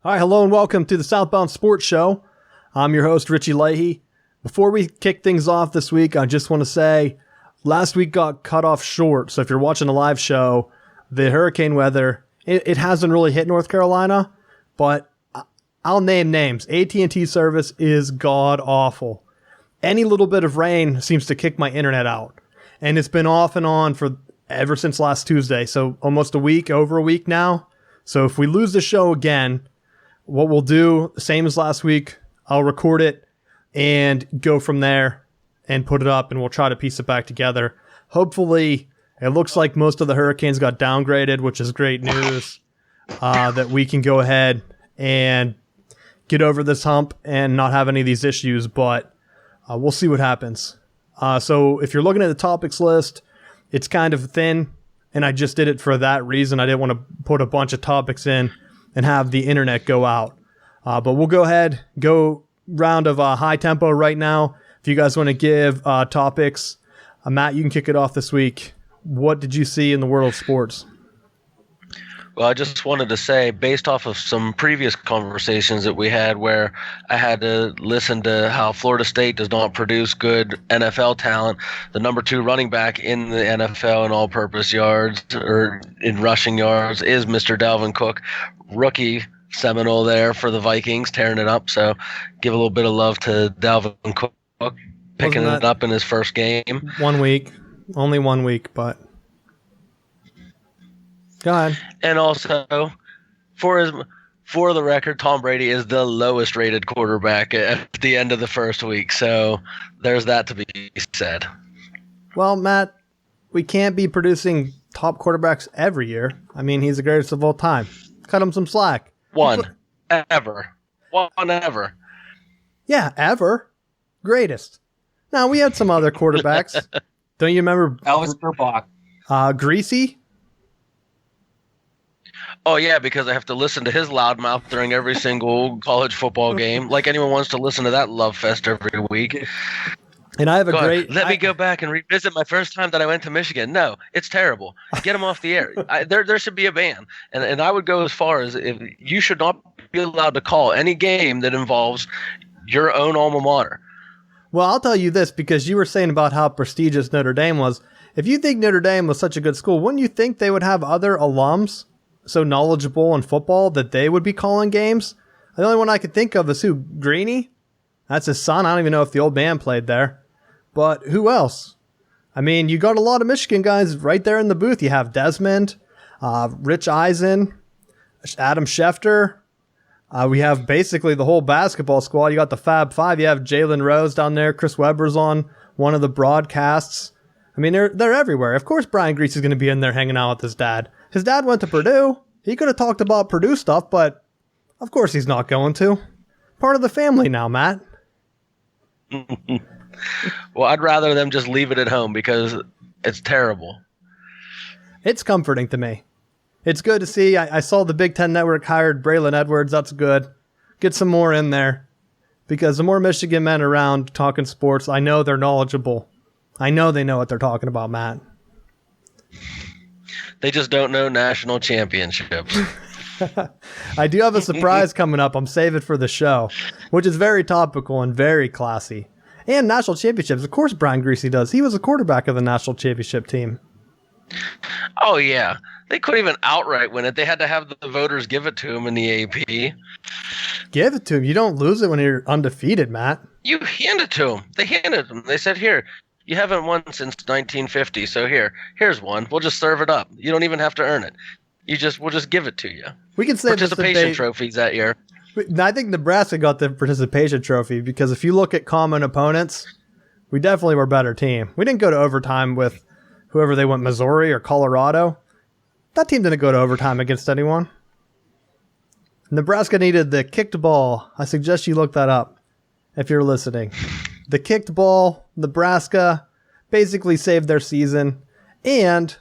Hi, hello, and welcome to the Southbound Sports Show. I'm your host, Richie Leahy. Before we kick things off this week, I just want to say last week got cut off short. So if you're watching a live show, the hurricane weather, it hasn't really hit North Carolina, but I'll name names. AT&T service is god-awful. Any little bit of rain seems to kick my internet out. And it's been off and on for ever since last Tuesday, so almost a week, over a week now. So if we lose the show again, what we'll do, same as last week, I'll record it and go from there and put it up, and we'll try to piece it back together. Hopefully, it looks like most of the hurricanes got downgraded, which is great news, that we can go ahead and get over this hump and not have any of these issues, but we'll see what happens. So if you're looking at the topics list, it's kind of thin, and I just did it for that reason. I didn't want to put a bunch of topics in and have the internet go out. But we'll go ahead, go round of high tempo right now. If you guys want to give topics, Matt, you can kick it off this week. What did you see in the world of sports? Well, I just wanted to say, based off of some previous conversations that we had where I had to listen to how Florida State does not produce good NFL talent, the number 2 running back in the NFL in all-purpose yards or in rushing yards is Mr. Dalvin Cook, rookie Seminole there for the Vikings, tearing it up. So give a little bit of love to Dalvin Cook, picking it up in his first game. 1 week, only 1 week, but go ahead. And also, for the record, Tom Brady is the lowest rated quarterback at the end of the first week. So there's that to be said. Well, Matt, we can't be producing top quarterbacks every year. I mean, he's the greatest of all time. Cut him some slack. One ever. Yeah, ever. Greatest. Now, we had some other quarterbacks. Don't you remember? Alistair Bach. Greasy? Oh, yeah, because I have to listen to his loudmouth during every single college football game. Like anyone wants to listen to that love fest every week. And I have Let me go back and revisit my first time that I went to Michigan. No, it's terrible. Get him off the air. There should be a ban. And I would go as far as if you should not be allowed to call any game that involves your own alma mater. Well, I'll tell you this, because you were saying about how prestigious Notre Dame was. If you think Notre Dame was such a good school, wouldn't you think they would have other alums so knowledgeable in football that they would be calling games? The only one I could think of is who? Greeny? That's his son. I don't even know if the old man played there. But who else? I mean, you got a lot of Michigan guys right there in the booth. You have Desmond, Rich Eisen, Adam Schefter. We have basically the whole basketball squad. You got the Fab Five. You have Jalen Rose down there. Chris Webber's on one of the broadcasts. I mean, they're everywhere. Of course Brian Grease is going to be in there hanging out with his dad. His dad went to Purdue. He could have talked about Purdue stuff, but of course he's not going to. Part of the family now, Matt. Well, I'd rather them just leave it at home because it's terrible. It's comforting to me. It's good to see. I saw the Big Ten Network hired Braylon Edwards. That's good. Get some more in there, because the more Michigan men around talking sports, I know they're knowledgeable. I know they know what they're talking about, Matt. They just don't know national championships. I do have a surprise coming up. I'm saving for the show, which is very topical and very classy. And national championships. Of course Brian Greasy does. He was a quarterback of the national championship team. Oh, yeah. They couldn't even outright win it. They had to have the voters give it to him in the AP. Give it to him. You don't lose it when you're undefeated, Matt. You hand it to him. They handed it to him. They said, here, you haven't won since 1950, so here's one. We'll just serve it up. You don't even have to earn it. We'll just give it to you. We can say participation trophies that year. I think Nebraska got the participation trophy because if you look at common opponents, we definitely were a better team. We didn't go to overtime with whoever they went, Missouri or Colorado. That team didn't go to overtime against anyone. Nebraska needed the kicked ball. I suggest you look that up if you're listening. The kicked ball, Nebraska basically saved their season. And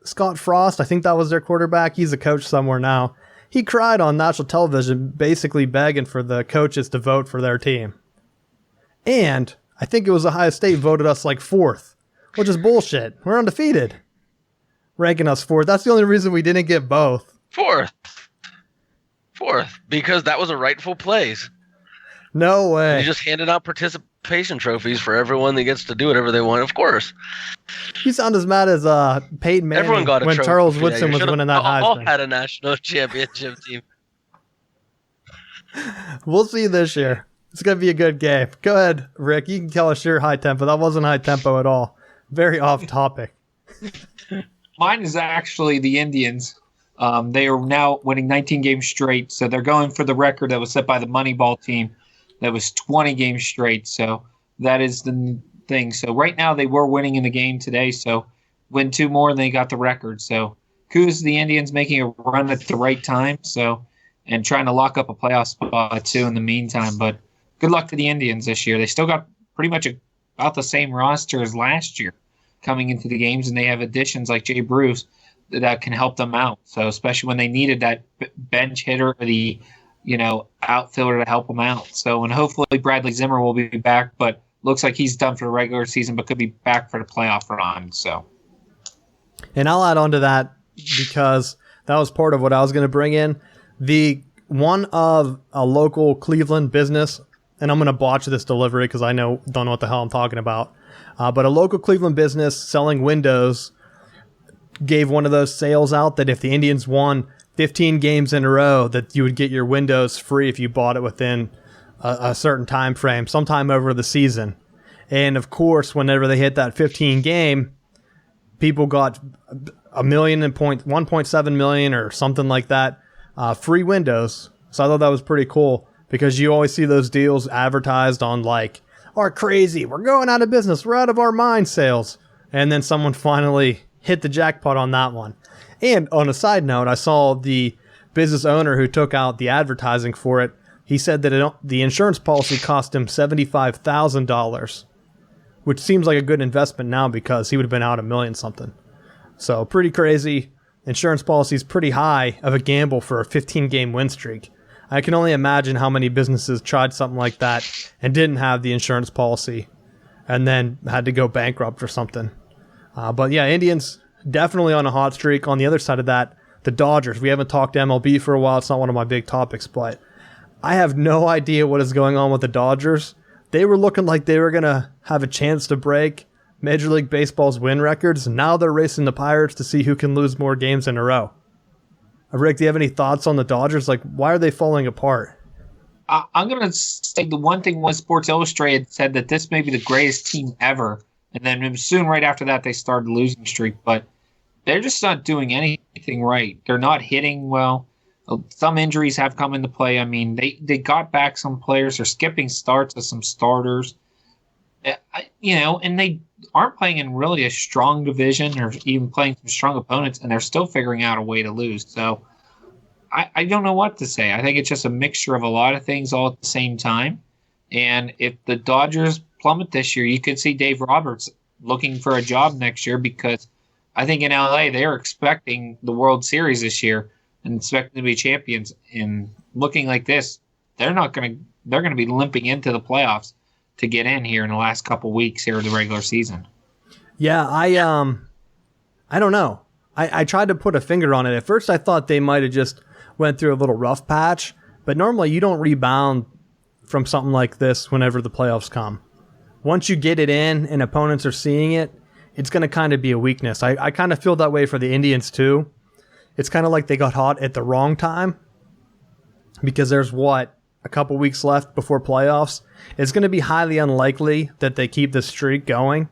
Scott Frost? I think that was their quarterback. He's a coach somewhere now. He cried on national television basically begging for the coaches to vote for their team. And I think it was Ohio State voted us like 4th, which is bullshit. We're undefeated. Ranking us 4th. That's the only reason we didn't get both. 4th. Fourth, because that was a rightful place. No way. They just handed out participation trophies for everyone that gets to do whatever they want. Of course. You sound as mad as Peyton Manning Everyone got a when trophy. Charles Woodson was winning that all Heisman. Had a national championship team. We'll see this year. It's going to be a good game. Go ahead, Rick. You can tell us your high tempo. That wasn't high tempo at all. Very off topic. Mine is actually the Indians. They are now winning 19 games straight, so they're going for the record that was set by the Moneyball team. That was 20 games straight, so that is the thing. So right now they were winning in the game today, so win 2 more and they got the record. So kudos to the Indians making a run at the right time, and trying to lock up a playoff spot too in the meantime. But good luck to the Indians this year. They still got pretty much about the same roster as last year coming into the games, and they have additions like Jay Bruce that can help them out. So especially when they needed that bench hitter or the outfielder to help them out. So, and hopefully Bradley Zimmer will be back, but looks like he's done for the regular season, but could be back for the playoff run. So, and I'll add on to that because that was part of what I was going to bring in. The one of a local Cleveland business, and I'm going to botch this delivery because I don't know what the hell I'm talking about. But a local Cleveland business selling windows gave one of those sales out that if the Indians won 15 games in a row, that you would get your windows free if you bought it within a certain time frame, sometime over the season. And of course, whenever they hit that 15 game, people got $1.7 million or something like that free windows. So I thought that was pretty cool because you always see those deals advertised on like, "Are crazy, we're going out of business, we're out of our mind" sales. And then someone finally hit the jackpot on that one. And on a side note, I saw the business owner who took out the advertising for it. He said that the insurance policy cost him $75,000, which seems like a good investment now because he would have been out $1 million something. So pretty crazy. Insurance policy is pretty high of a gamble for a 15-game win streak. I can only imagine how many businesses tried something like that and didn't have the insurance policy and then had to go bankrupt or something. But yeah, Indians definitely on a hot streak. On the other side of that, the Dodgers. We haven't talked MLB for a while. It's not one of my big topics, but I have no idea what is going on with the Dodgers. They were looking like they were going to have a chance to break Major League Baseball's win records. And now they're racing the Pirates to see who can lose more games in a row. Rick, do you have any thoughts on the Dodgers? Like, why are they falling apart? I'm going to say the one thing was Sports Illustrated said that this may be the greatest team ever. And then soon right after that, they started losing streak. But they're just not doing anything right. They're not hitting well. Some injuries have come into play. I mean, they got back some players. They're skipping starts of some starters. And they aren't playing in really a strong division or even playing some strong opponents, and they're still figuring out a way to lose. So I don't know what to say. I think it's just a mixture of a lot of things all at the same time. And if the Dodgers plummet this year, you could see Dave Roberts looking for a job next year because I think in LA they're expecting the World Series this year and expecting to be champions. And looking like this, they're going to be limping into the playoffs to get in here in the last couple weeks here of the regular season. Yeah, I don't know. I tried to put a finger on it. At first I thought they might have just went through a little rough patch, but normally you don't rebound from something like this whenever the playoffs come. Once you get it in and opponents are seeing it, it's going to kind of be a weakness. I kind of feel that way for the Indians too. It's kind of like they got hot at the wrong time because there's a couple weeks left before playoffs. It's going to be highly unlikely that they keep this streak going.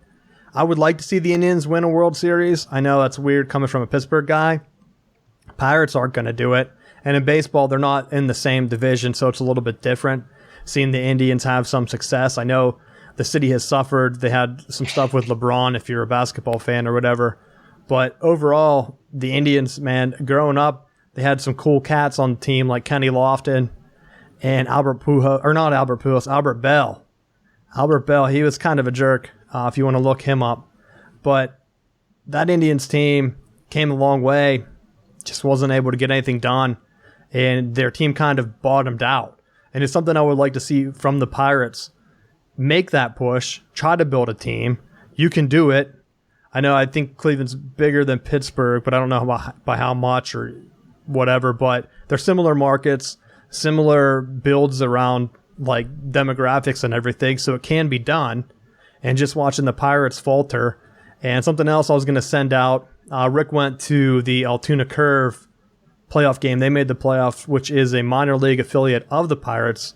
I would like to see the Indians win a World Series. I know that's weird coming from a Pittsburgh guy. Pirates aren't going to do it. And in baseball, they're not in the same division, so it's a little bit different. Seeing the Indians have some success. I know the city has suffered. They had some stuff with LeBron, if you're a basketball fan or whatever. But overall, the Indians, man, growing up, they had some cool cats on the team like Kenny Lofton and Albert Bell. Albert Bell, he was kind of a jerk if you want to look him up. But that Indians team came a long way, just wasn't able to get anything done, and their team kind of bottomed out. And it's something I would like to see from the Pirates. Make that push, try to build a team. You can do it. I think Cleveland's bigger than Pittsburgh, but I don't know by how much or whatever, but they're similar markets, similar builds around like demographics and everything, so it can be done. And just watching the Pirates falter. And something else I was going to send out, Rick went to the Altoona Curve playoff game. They made the playoffs, which is a minor league affiliate of the Pirates.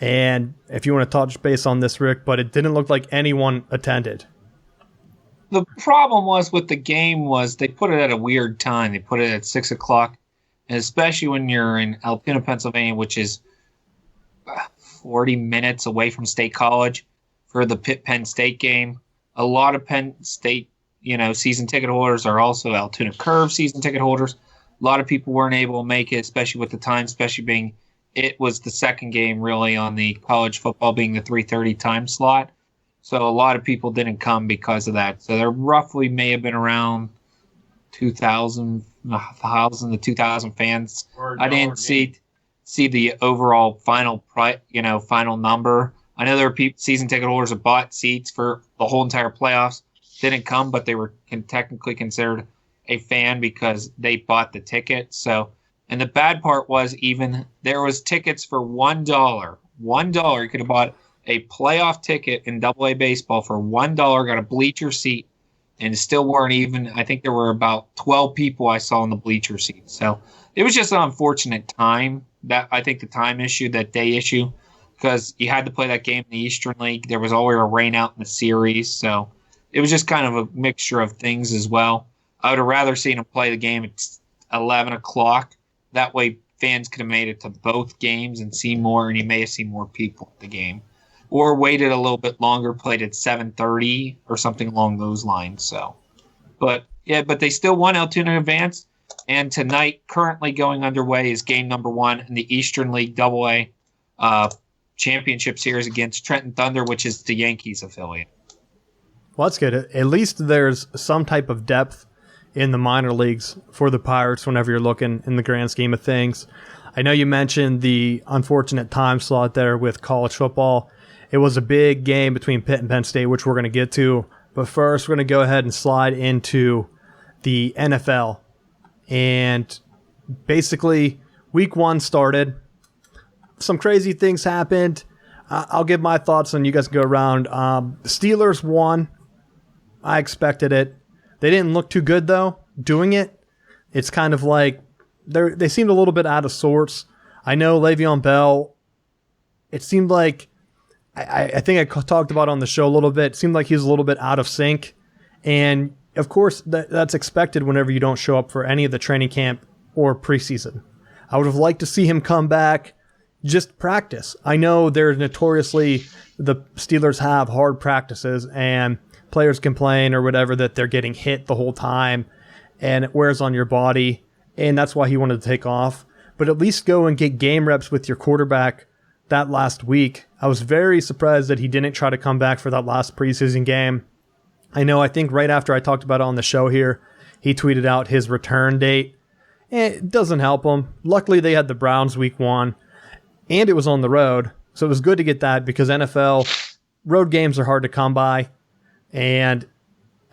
And if you want to touch base on this, Rick, but it didn't look like anyone attended. The problem was with the game was they put it at a weird time. They put it at 6 o'clock, and especially when you're in Altoona, Pennsylvania, which is 40 minutes away from State College for the Pitt-Penn State game. A lot of Penn State, season ticket holders are also Altoona Curve season ticket holders. A lot of people weren't able to make it, especially with the time, especially being it was the second game really on the college football being the 3:30 time slot. So a lot of people didn't come because of that. So there roughly may have been around 1,000 to 2,000 fans. I didn't see the overall final final number. I know there were season ticket holders that bought seats for the whole entire playoffs, didn't come, but they were technically considered a fan because they bought the ticket. So, and the bad part was even there was tickets for $1. $1. You could have bought a playoff ticket in AA baseball for $1, got a bleacher seat, and still weren't even. I think there were about 12 people I saw in the bleacher seat. So it was just an unfortunate time. That I think the time issue, that day issue, because you had to play that game in the Eastern League. There was always a rain out in the series, so it was just kind of a mixture of things as well. I would have rather seen him play the game at 11 o'clock. That way fans could have made it to both games and seen more, and you may have seen more people at the game. Or waited a little bit longer, played at 7:30 or something along those lines. So, but they still won. Altoona advanced, and tonight, currently going underway, is game number 1 in the Eastern League AA championship series against Trenton Thunder, which is the Yankees affiliate. Well, that's good. At least there's some type of depth in the minor leagues for the Pirates whenever you're looking in the grand scheme of things. I know you mentioned the unfortunate time slot there with college football. It was a big game between Pitt and Penn State, which we're going to get to. But first, we're going to go ahead and slide into the NFL. And basically, week 1 started. Some crazy things happened. I'll give my thoughts and you guys can go around. The Steelers won. I expected it. They didn't look too good, though, doing it. It's kind of like they seemed a little bit out of sorts. I know Le'Veon Bell, it seemed like, I think I talked about on the show a little bit, it seemed like he was a little bit out of sync. And, of course, that's expected whenever you don't show up for any of the training camp or preseason. I would have liked to see him come back, just practice. I know they're notoriously, the Steelers have hard practices and players complain or whatever that they're getting hit the whole time and it wears on your body, and that's why he wanted to take off. But at least go and get game reps with your quarterback that last week. I was very surprised that he didn't try to come back for that last preseason game. I think right after I talked about it on the show here, he tweeted out his return date. It doesn't help him. Luckily, they had the Browns week 1. And it was on the road, so it was good to get that because NFL road games are hard to come by. And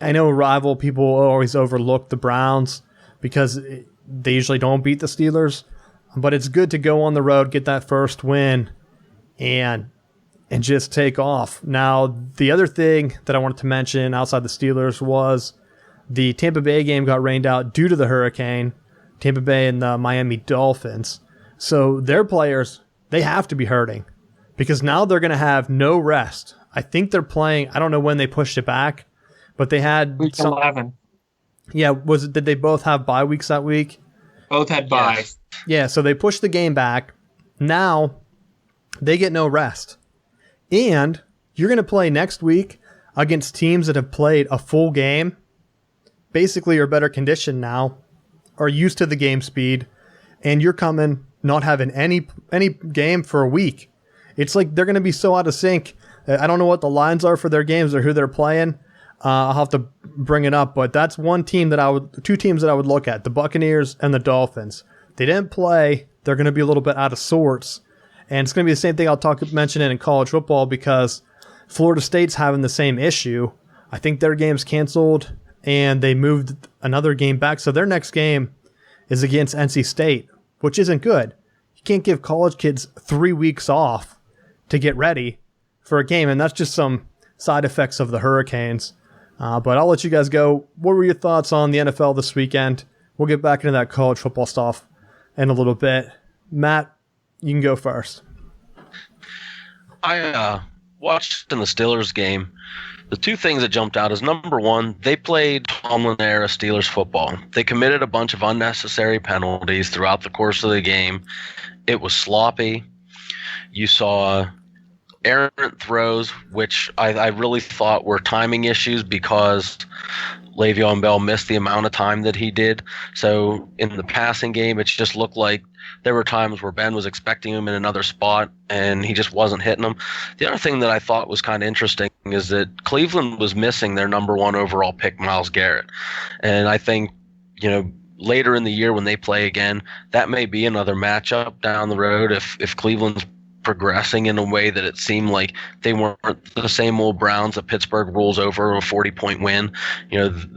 I know rival people always overlook the Browns because they usually don't beat the Steelers. But it's good to go on the road, get that first win, and just take off. Now, the other thing that I wanted to mention outside the Steelers was the Tampa Bay game got rained out due to the hurricane. Tampa Bay and the Miami Dolphins. So their players, they have to be hurting because now they're going to have no rest. I think they're playing, I don't know when they pushed it back, but they had Week 11. Yeah, did they both have bye weeks that week? Both had bye. Yeah, so they pushed the game back. Now they get no rest. And you're going to play next week against teams that have played a full game, basically are better conditioned now, are used to the game speed, and you're coming not having any game for a week. It's like they're going to be so out of sync. I don't know what the lines are for their games or who they're playing. I'll have to bring it up, but that's two teams that I would look at, the Buccaneers and the Dolphins. They didn't play. They're going to be a little bit out of sorts. And it's going to be the same thing I'll mention it in college football because Florida State's having the same issue. I think their game's canceled and they moved another game back. So their next game is against NC State, which isn't good. You can't give college kids 3 weeks off to get ready for a game, and that's just some side effects of the Hurricanes. But I'll let you guys go. What were your thoughts on the NFL this weekend? We'll get back into that college football stuff in a little bit. Matt, you can go first. I watched in the Steelers game. The two things that jumped out is, number one, they played Tomlin-era Steelers football. They committed a bunch of unnecessary penalties throughout the course of the game. It was sloppy. You saw errant throws, which I really thought were timing issues because Le'Veon Bell missed the amount of time that he did. So in the passing game, it just looked like there were times where Ben was expecting him in another spot and he just wasn't hitting him. The other thing that I thought was kind of interesting is that Cleveland was missing their number one overall pick, Myles Garrett. And I think, later in the year when they play again, that may be another matchup down the road if Cleveland's progressing in a way that it seemed like they weren't the same old Browns that Pittsburgh rolls over a 40-point win.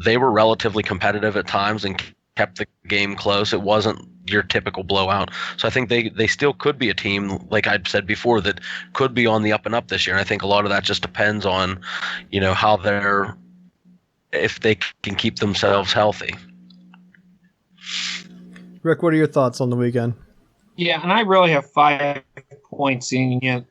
They were relatively competitive at times and kept the game close. It wasn't your typical blowout. So I think they still could be a team, like I'd said before, that could be on the up and up this year. And I think a lot of that just depends on, how if they can keep themselves healthy. Rick, what are your thoughts on the weekend? Yeah, and I really have 5 points. And you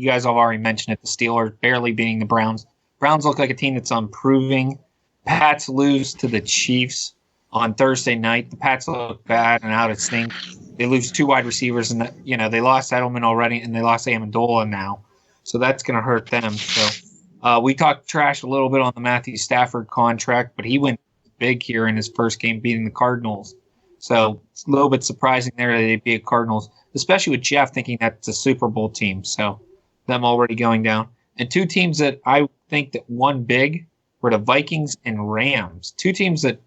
guys have already mentioned it. The Steelers barely beating the Browns. Browns look like a team that's improving. Pats lose to the Chiefs on Thursday night. The Pats look bad and out of sync. They lose 2 wide receivers, and they lost Edelman already, and they lost Amendola now. So that's going to hurt them. So we talked trash a little bit on the Matthew Stafford contract, but he went big here in his first game, beating the Cardinals. So it's a little bit surprising there that they beat Cardinals, especially with Jeff thinking that's a Super Bowl team. So them already going down. And 2 teams that I think that won big were the Vikings and Rams. 2 teams that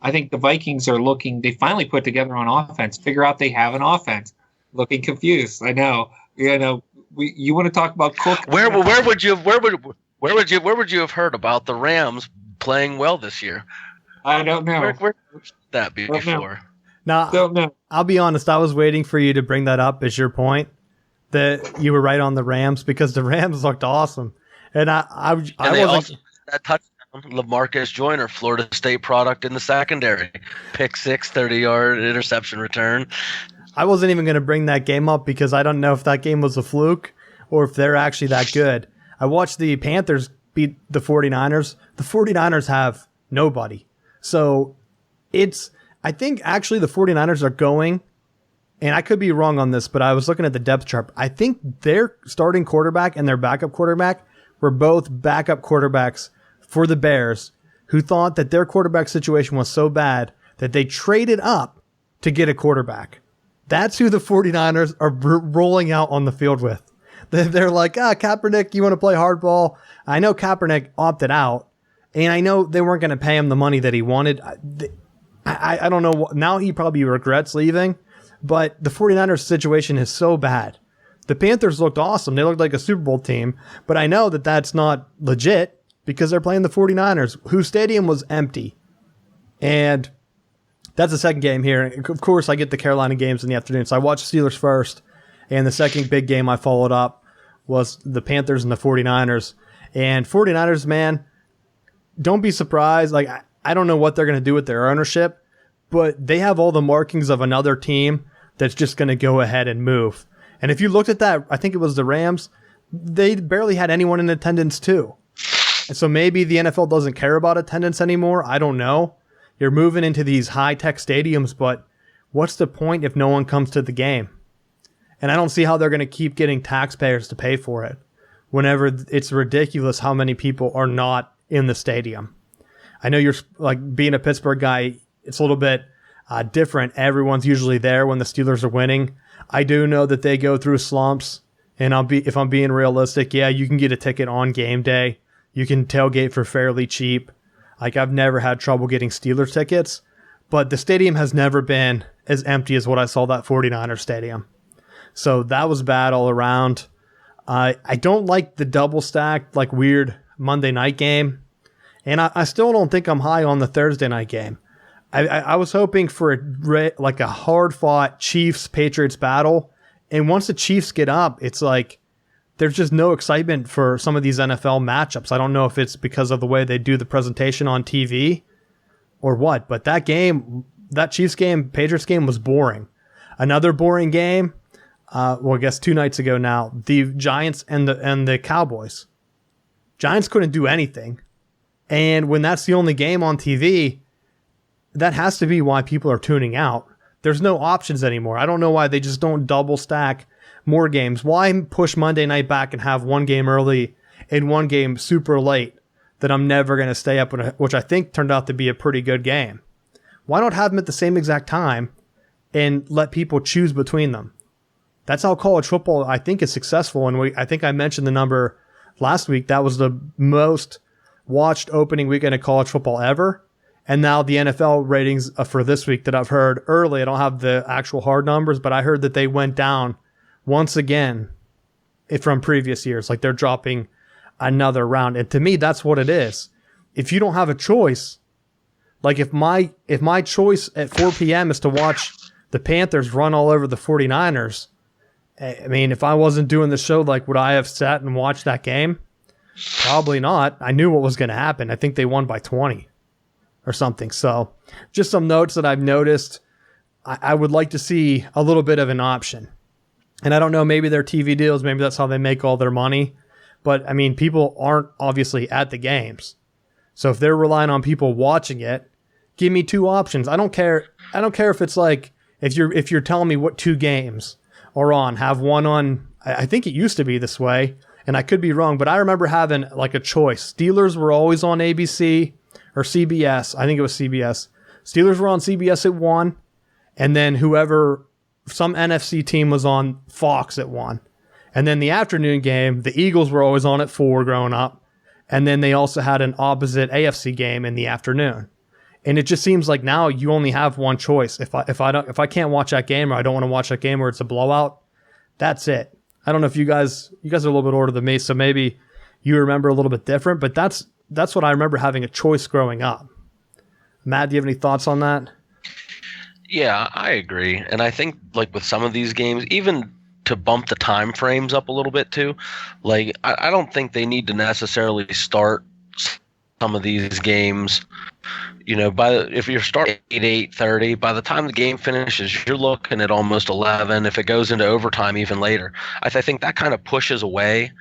I think the Vikings are they finally put together on offense, figure out they have an offense. Looking confused. I know. You want to talk about Cook? Where would you have heard about the Rams playing well this year? I don't know. Where that before? Now, I'll be honest. I was waiting for you to bring that up as your point that you were right on the Rams, because the Rams looked awesome, and I wasn't. That touchdown, LaMarcus Joyner, Florida State product in the secondary, pick 6, 30-yard interception return. I wasn't even going to bring that game up because I don't know if that game was a fluke or if they're actually that good. I watched the Panthers beat the 49ers. The 49ers have nobody. So I think actually the 49ers are going, and I could be wrong on this, but I was looking at the depth chart. I think their starting quarterback and their backup quarterback were both backup quarterbacks for the Bears, who thought that their quarterback situation was so bad that they traded up to get a quarterback. That's who the 49ers are rolling out on the field with. They're like, Kaepernick, you want to play hardball? I know Kaepernick opted out, and I know they weren't going to pay him the money that he wanted. I don't know. Now he probably regrets leaving, but the 49ers situation is so bad. The Panthers looked awesome. They looked like a Super Bowl team, but I know that that's not legit because they're playing the 49ers, whose stadium was empty. And that's the second game here. Of course, I get the Carolina games in the afternoon, so I watched Steelers first, and the second big game I followed up was the Panthers and the 49ers. And 49ers, man, don't be surprised. Like, I don't know what they're going to do with their ownership, but they have all the markings of another team that's just going to go ahead and move. And if you looked at that, I think it was the Rams, they barely had anyone in attendance too. And so maybe the NFL doesn't care about attendance anymore. I don't know. You're moving into these high-tech stadiums, but what's the point if no one comes to the game? And I don't see how they're going to keep getting taxpayers to pay for it whenever it's ridiculous how many people are not in the stadium. I know you're like being a Pittsburgh guy, it's a little bit different. Everyone's usually there when the Steelers are winning. I do know that they go through slumps, and if I'm being realistic, yeah, you can get a ticket on game day. You can tailgate for fairly cheap. Like, I've never had trouble getting Steelers tickets, but the stadium has never been as empty as what I saw that 49er stadium. So that was bad all around. I don't like the double stacked, like, weird Monday night game. And I still don't think I'm high on the Thursday night game. I was hoping for a hard-fought Chiefs-Patriots battle, and once the Chiefs get up, it's like there's just no excitement for some of these NFL matchups. I don't know if it's because of the way they do the presentation on TV or what, but that Chiefs game, Patriots game was boring. Another boring game, I guess 2 nights ago now, the Giants and the Cowboys. Giants couldn't do anything. And when that's the only game on TV, that has to be why people are tuning out. There's no options anymore. I don't know why they just don't double stack more games. Why push Monday night back and have one game early and one game super late that I'm never going to stay up, which I think turned out to be a pretty good game? Why not have them at the same exact time and let people choose between them? That's how college football, I think, is successful. And I think I mentioned the number last week. That was the most watched opening weekend of college football ever. And now the NFL ratings for this week that I've heard early, I don't have the actual hard numbers, but I heard that they went down once again from previous years. Like they're dropping another round. And to me, that's what it is. If you don't have a choice, like if my choice at 4 p.m. is to watch the Panthers run all over the 49ers, I mean, if I wasn't doing the show, like would I have sat and watched that game? Probably not. I knew what was going to happen. I think they won by 20 or something. So just some notes that I've noticed. I would like to see a little bit of an option. And I don't know, maybe their TV deals, maybe that's how they make all their money. But I mean, people aren't obviously at the games. So if they're relying on people watching it, give me 2 options. I don't care if it's like, if you're telling me what 2 games are on, have one on, I think it used to be this way, and I could be wrong, but I remember having like a choice. Steelers were always on ABC or CBS. I think it was CBS. Steelers were on CBS at 1, and then some NFC team was on Fox at 1. And then the afternoon game, the Eagles were always on at 4 growing up. And then they also had an opposite AFC game in the afternoon. And it just seems like now you only have one choice. If I can't watch that game, or I don't want to watch that game where it's a blowout, that's it. I don't know if you guys are a little bit older than me, so maybe you remember a little bit different, but that's what I remember, having a choice growing up. Matt, do you have any thoughts on that? Yeah, I agree. And I think like with some of these games, even to bump the time frames up a little bit too, like I don't think they need to necessarily start some of these games, if you're starting at 8:30, by the time the game finishes, you're looking at almost 11. If it goes into overtime, even later. I think that kind of pushes away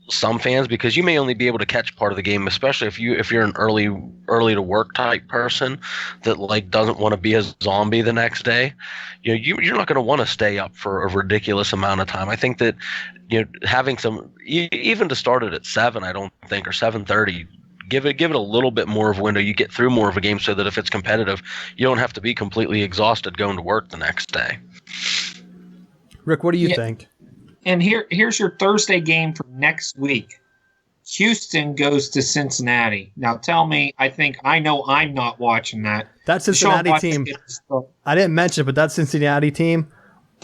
some fans, because you may only be able to catch part of the game, especially if you're an early to work type person that like doesn't want to be a zombie the next day. You're not going to want to stay up for a ridiculous amount of time. I think that having some, even to start it at 7, I don't think, or 7:30. Give it a little bit more of a window. You get through more of a game so that if it's competitive, you don't have to be completely exhausted going to work the next day. Rick, what do you think? And here's your Thursday game for next week. Houston goes to Cincinnati. Now tell me, I know I'm not watching that. That Cincinnati team, I didn't mention, but that Cincinnati team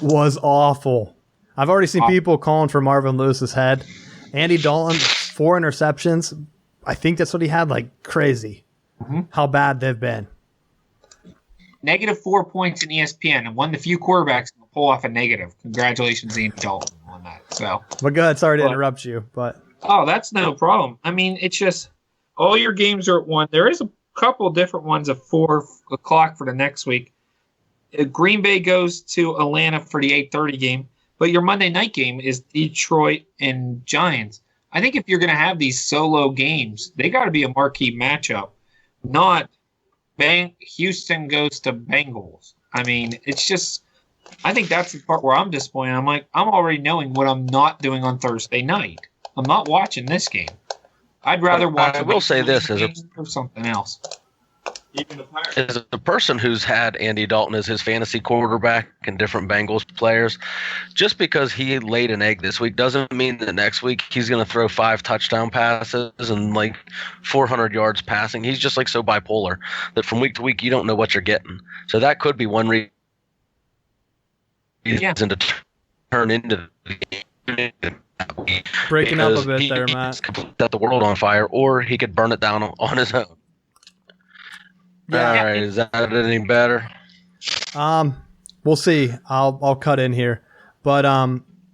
was awful. I've already seen people calling for Marvin Lewis's head. Andy Dalton, 4 interceptions. I think that's what he had, like crazy. Mm-hmm. How bad they've been. -4 points in ESPN, and one of the few quarterbacks to pull off a negative. Congratulations, Andy Dalton, on that. So, but go ahead. Sorry to interrupt you, but that's no problem. I mean, it's just all your games are at 1. There is a couple different ones at 4 o'clock for the next week. Green Bay goes to Atlanta for the 8:30 game, but your Monday night game is Detroit and Giants. I think if you're going to have these solo games, they got to be a marquee matchup, not Houston goes to Bengals. I mean, it's just, I think that's the part where I'm disappointed. I'm like, I'm already knowing what I'm not doing on Thursday night. I'm not watching this game. I'd rather watch. I will say this or something else. As a person who's had Andy Dalton as his fantasy quarterback and different Bengals players, just because he laid an egg this week doesn't mean that next week he's going to throw 5 touchdown passes and like 400 yards passing. He's just like so bipolar that from week to week you don't know what you're getting. So that could be one reason to turn into the game. Breaking up a bit there, Matt. He could set the world on fire, or he could burn it down on his own. Yeah. All right. Is that any better? We'll see. I'll cut in here. But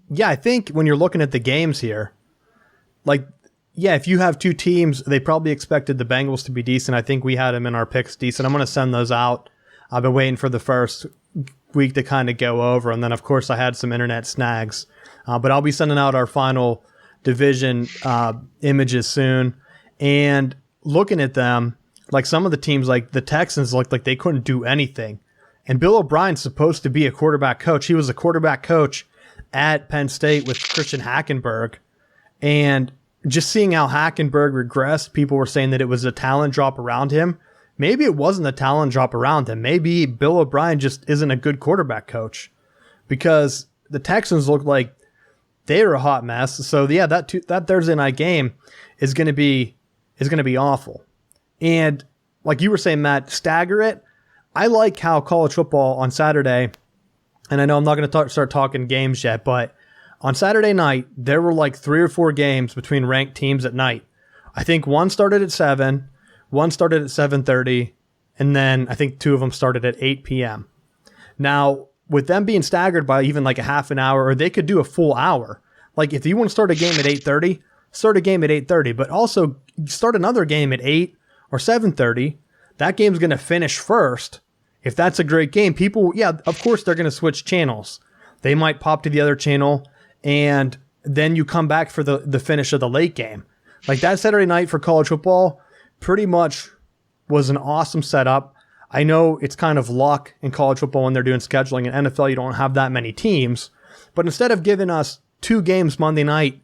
yeah, I think when you're looking at the games here, like, yeah, if you have two teams, they probably expected the Bengals to be decent. I think we had them in our picks decent. I'm going to send those out. I've been waiting for the first week to kind of go over. And then, of course, I had some internet snags. But I'll be sending out our final division images soon. And looking at them, like some of the teams, like the Texans, looked like they couldn't do anything. And Bill O'Brien's supposed to be a quarterback coach. He was a quarterback coach at Penn State with Christian Hackenberg. And just seeing how Hackenberg regressed, people were saying that it was a talent drop around him. Maybe it wasn't a talent drop around him. Maybe Bill O'Brien just isn't a good quarterback coach, because the Texans look like they were a hot mess. So yeah, that Thursday night game is going to be awful. And like you were saying, Matt, stagger it. I like how college football on Saturday, and I know I'm not going to start talking games yet, but on Saturday night, there were like 3 or 4 games between ranked teams at night. I think one started at 7, one started at 7:30, and then I think 2 of them started at 8 p.m. Now, with them being staggered by even like a half an hour, or they could do a full hour. Like if you want to start a game at 8:30, start a game at 8:30, but also start another game at 8 or 7:30. That game's going to finish first. If that's a great game, people, yeah, of course they're going to switch channels. They might pop to the other channel, and then you come back for the finish of the late game. Like that Saturday night for college football pretty much was an awesome setup. I know it's kind of luck in college football when they're doing scheduling. In NFL, you don't have that many teams. But instead of giving us 2 games Monday night,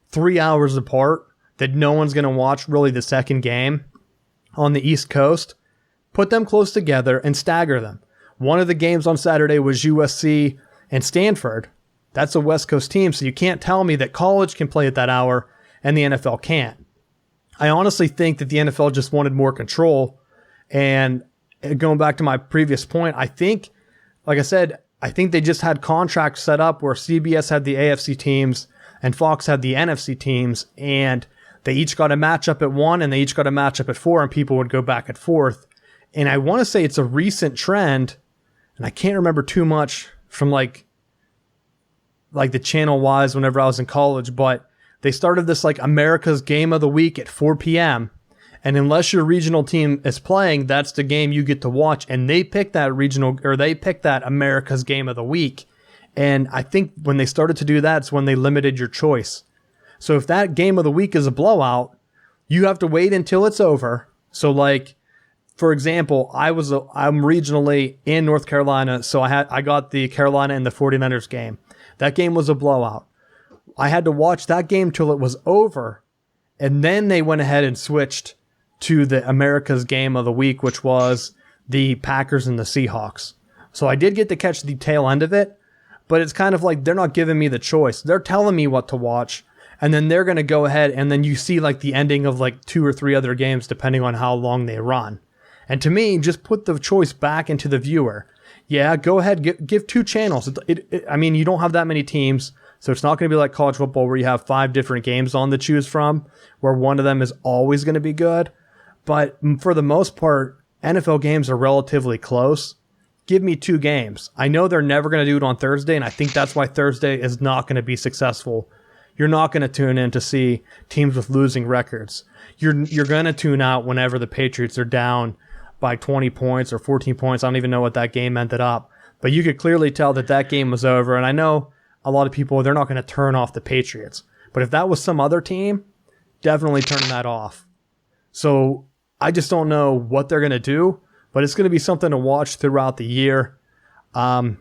3 hours apart, that no one's going to watch really the second game on the East Coast, put them close together and stagger them. One of the games on Saturday was USC and Stanford. That's a West Coast team, so you can't tell me that college can play at that hour and the NFL can't. I honestly think that the NFL just wanted more control. And going back to my previous point, I think, like I said, I think they just had contracts set up where CBS had the AFC teams and Fox had the NFC teams, and they each got a matchup at 1 and they each got a matchup at 4, and people would go back and forth. And I want to say it's a recent trend, and I can't remember too much from like the channel wise whenever I was in college, but they started this like America's Game of the Week at 4 p.m. And unless your regional team is playing, that's the game you get to watch. And they picked that that America's Game of the Week. And I think when they started to do that, it's when they limited your choice. So if that game of the week is a blowout, you have to wait until it's over. So like, for example, I'm regionally in North Carolina, so I got the Carolina and the 49ers game. That game was a blowout. I had to watch that game till it was over, and then they went ahead and switched to the America's Game of the Week, which was the Packers and the Seahawks. So I did get to catch the tail end of it, but it's kind of like they're not giving me the choice. They're telling me what to watch, and then they're going to go ahead, and then you see like the ending of like 2 or 3 other games depending on how long they run. And to me, just put the choice back into the viewer. Yeah, go ahead, give 2 channels. I mean, you don't have that many teams, so it's not going to be like college football where you have 5 different games on to choose from, where one of them is always going to be good. But for the most part, NFL games are relatively close. Give me 2 games. I know they're never going to do it on Thursday, and I think that's why Thursday is not going to be successful. You're not going to tune in to see teams with losing records. You're going to tune out whenever the Patriots are down by 20 points or 14 points. I don't even know what that game ended up. But you could clearly tell that game was over. And I know a lot of people, they're not going to turn off the Patriots. But if that was some other team, definitely turn that off. So I just don't know what they're going to do. But it's going to be something to watch throughout the year. One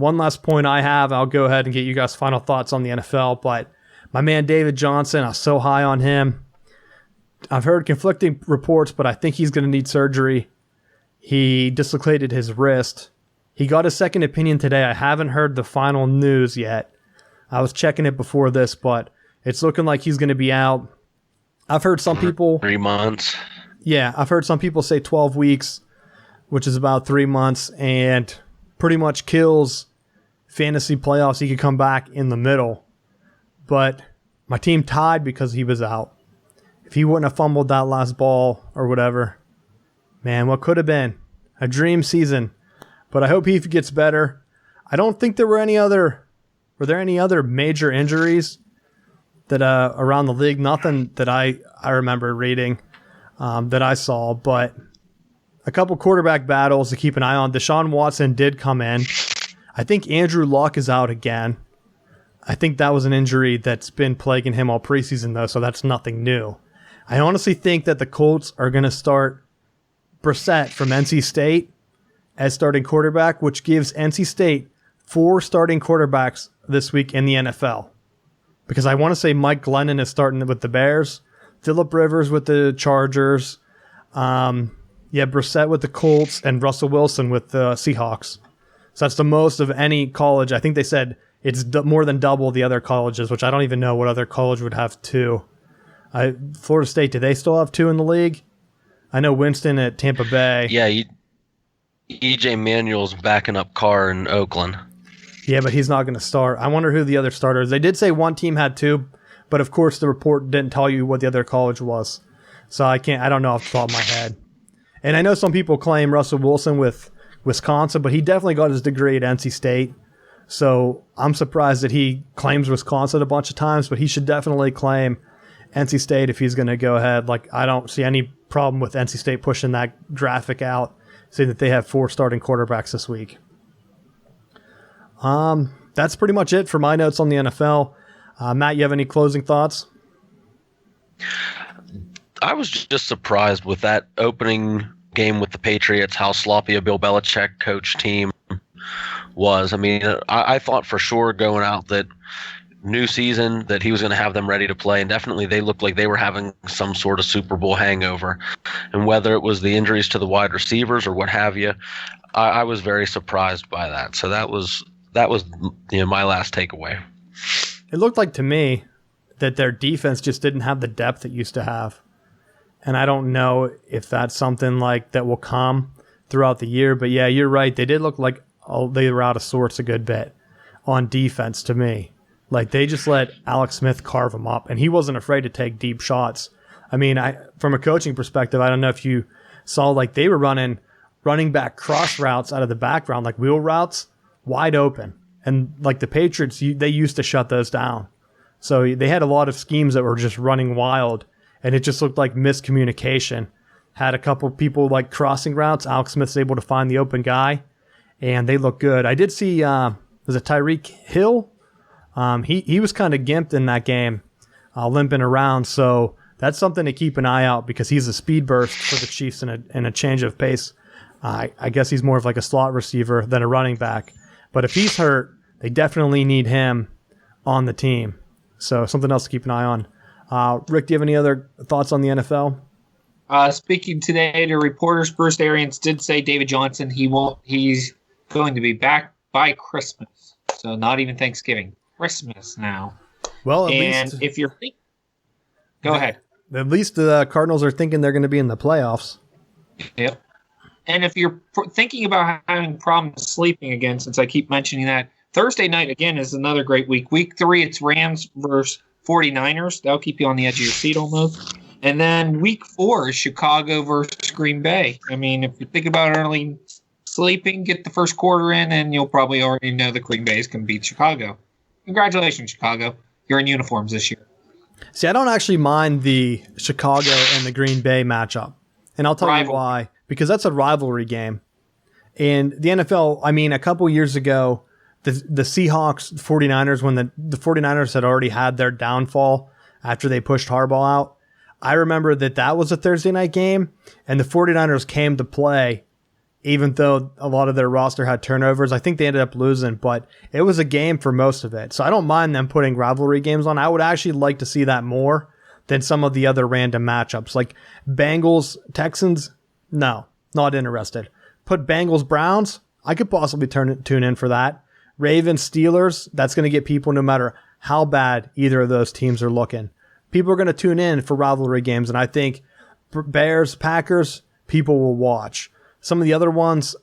last point I have, I'll go ahead and get you guys' final thoughts on the NFL. But my man David Johnson, I was so high on him. I've heard conflicting reports, but I think he's going to need surgery. He dislocated his wrist. He got a second opinion today. I haven't heard the final news yet. I was checking it before this, but it's looking like he's going to be out. I've heard some people... 3 months. Yeah, I've heard some people say 12 weeks, which is about 3 months, and pretty much kills fantasy playoffs. He could come back in the middle. But my team tied because he was out. If he wouldn't have fumbled that last ball or whatever, Man, what could have been a dream season, but I hope he gets better. I don't think there were any other major injuries that around the league. Nothing that I remember reading that I saw, but a couple quarterback battles to keep an eye on. Deshaun Watson did come in. I think Andrew Luck is out again. I think that was an injury that's been plaguing him all preseason, though, so that's nothing new. I honestly think that the Colts are going to start Brissett from NC State as starting quarterback, which gives NC State 4 starting quarterbacks this week in the NFL. Because I want to say Mike Glennon is starting with the Bears, Phillip Rivers with the Chargers, Brissett with the Colts, and Russell Wilson with the Seahawks. So that's the most of any college. I think they said it's more than double the other colleges, which I don't even know what other college would have 2. Florida State, do they still have 2 in the league? I know Winston at Tampa Bay. Yeah, E.J. Manuel's backing up Carr in Oakland. Yeah, but he's not going to start. I wonder who the other starters. They did say one team had 2, but of course the report didn't tell you what the other college was. So I don't know off the top of my head. And I know some people claim Russell Wilson with Wisconsin, but he definitely got his degree at NC State. So I'm surprised that he claims Wisconsin a bunch of times, but he should definitely claim NC State if he's going to go ahead. Like, I don't see any problem with NC State pushing that graphic out, saying that they have 4 starting quarterbacks this week. That's pretty much it for my notes on the NFL. Matt, you have any closing thoughts? I was just surprised with that opening game with the Patriots, how sloppy a Bill Belichick coach team was. I mean, I thought for sure going out that new season that he was going to have them ready to play, and definitely they looked like they were having some sort of Super Bowl hangover. And whether it was the injuries to the wide receivers or what have you, I was very surprised by that. So that was my last takeaway. It looked like to me that their defense just didn't have the depth it used to have. And I don't know if that's something like that will come throughout the year. But yeah, you're right. They did look like they were out of sorts a good bit on defense to me. Like, they just let Alex Smith carve them up, and he wasn't afraid to take deep shots. I mean, from a coaching perspective, I don't know if you saw, like, they were running back cross routes out of the background, like wheel routes, wide open. And like the Patriots, they used to shut those down. So they had a lot of schemes that were just running wild, and it just looked like miscommunication. Had a couple people like crossing routes. Alex Smith's able to find the open guy, and they look good. I did see, was it Tyreek Hill? He was kind of gimped in that game, limping around. So that's something to keep an eye out because he's a speed burst for the Chiefs in a change of pace. I guess he's more of like a slot receiver than a running back. But if he's hurt, they definitely need him on the team. So something else to keep an eye on. Rick, do you have any other thoughts on the NFL? Speaking today to reporters, Bruce Arians did say David Johnson, he's going to be back by Christmas. So not even Thanksgiving. Christmas now. Well, if you're go ahead. At least the Cardinals are thinking they're going to be in the playoffs. Yep. And if you're thinking about having problems sleeping again, since I keep mentioning that, Thursday night again is another great week. Week 3, it's Rams versus 49ers. That'll keep you on the edge of your seat almost. And then week 4 is Chicago versus Green Bay. I mean, if you think about early sleeping, get the first quarter in, and you'll probably already know that Green Bay is going to beat Chicago. Congratulations, Chicago. You're in uniforms this year. See, I don't actually mind the Chicago and the Green Bay matchup. And I'll tell you why. Because that's a rivalry game. And the NFL, I mean, a couple years ago, the Seahawks 49ers, when the 49ers had already had their downfall after they pushed Harbaugh out, I remember that was a Thursday night game, and the 49ers came to play, even though a lot of their roster had turnovers. I think they ended up losing, but it was a game for most of it. So I don't mind them putting rivalry games on. I would actually like to see that more than some of the other random matchups. Like Bengals, Texans, no, not interested. Put Bengals, Browns, I could possibly tune in for that. Ravens, Steelers, that's going to get people no matter how bad either of those teams are looking. People are going to tune in for rivalry games, and I think Bears, Packers, people will watch. Some of the other ones,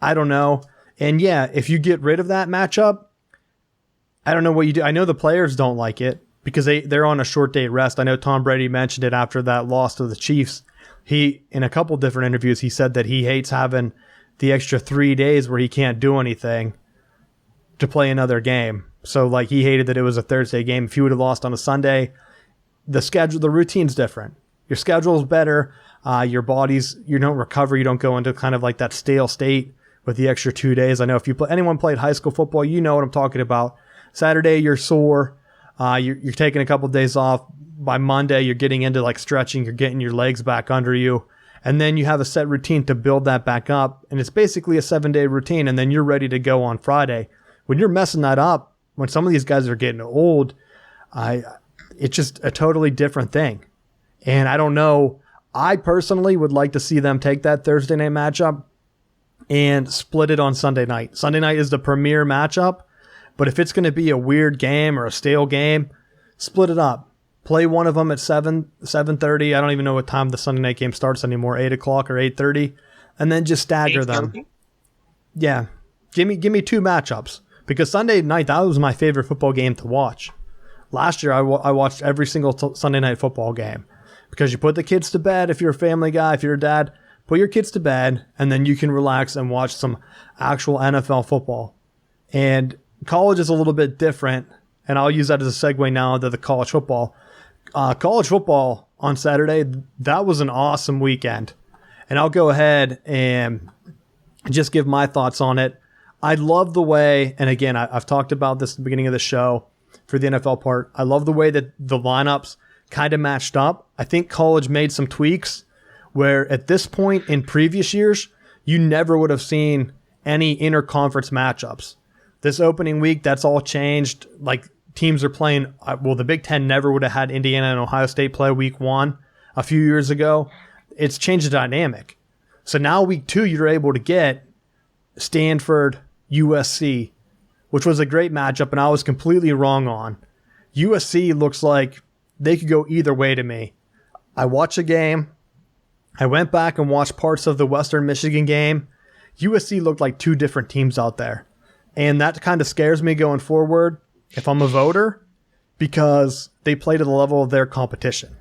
I don't know. And yeah, if you get rid of that matchup, I don't know what you do. I know the players don't like it because they're on a short day rest. I know Tom Brady mentioned it after that loss to the Chiefs. He, in a couple different interviews, he said that he hates having the extra 3 days where he can't do anything to play another game. So like he hated that it was a Thursday game. If he would have lost on a Sunday, the routine's different. Your schedule's better. You don't recover. You don't go into kind of like that stale state with the extra 2 days. I know if anyone played high school football, you know what I'm talking about. Saturday, you're sore. You're taking a couple of days off. By Monday, you're getting into like stretching. You're getting your legs back under you. And then you have a set routine to build that back up. And it's basically a 7-day routine. And then you're ready to go on Friday. When you're messing that up, when some of these guys are getting old, it's just a totally different thing. And I don't know. I personally would like to see them take that Thursday night matchup and split it on Sunday night. Sunday night is the premier matchup. But if it's going to be a weird game or a stale game, split it up. Play one of them at 7:30. I don't even know what time the Sunday night game starts anymore, 8 o'clock or 8:30. And then just stagger them. Yeah. Give me 2 matchups. Because Sunday night, that was my favorite football game to watch. Last year, I watched every single Sunday night football game. Because you put the kids to bed, if you're a family guy, if you're a dad, put your kids to bed, and then you can relax and watch some actual NFL football. And college is a little bit different, and I'll use that as a segue now into the college football. College football on Saturday, that was an awesome weekend. And I'll go ahead and just give my thoughts on it. I love the way, and again, I've talked about this at the beginning of the show for the NFL part. I love the way that the lineups kind of matched up. I think college made some tweaks where at this point in previous years, you never would have seen any interconference matchups. This opening week, that's all changed. Like teams are playing, the Big Ten never would have had Indiana and Ohio State play week 1 a few years ago. It's changed the dynamic. So now week 2, you're able to get Stanford, USC, which was a great matchup, and I was completely wrong on. USC looks like they could go either way to me. I watched a game. I went back and watched parts of the Western Michigan game. USC looked like 2 different teams out there. And that kind of scares me going forward if I'm a voter, because they played at the level of their competition.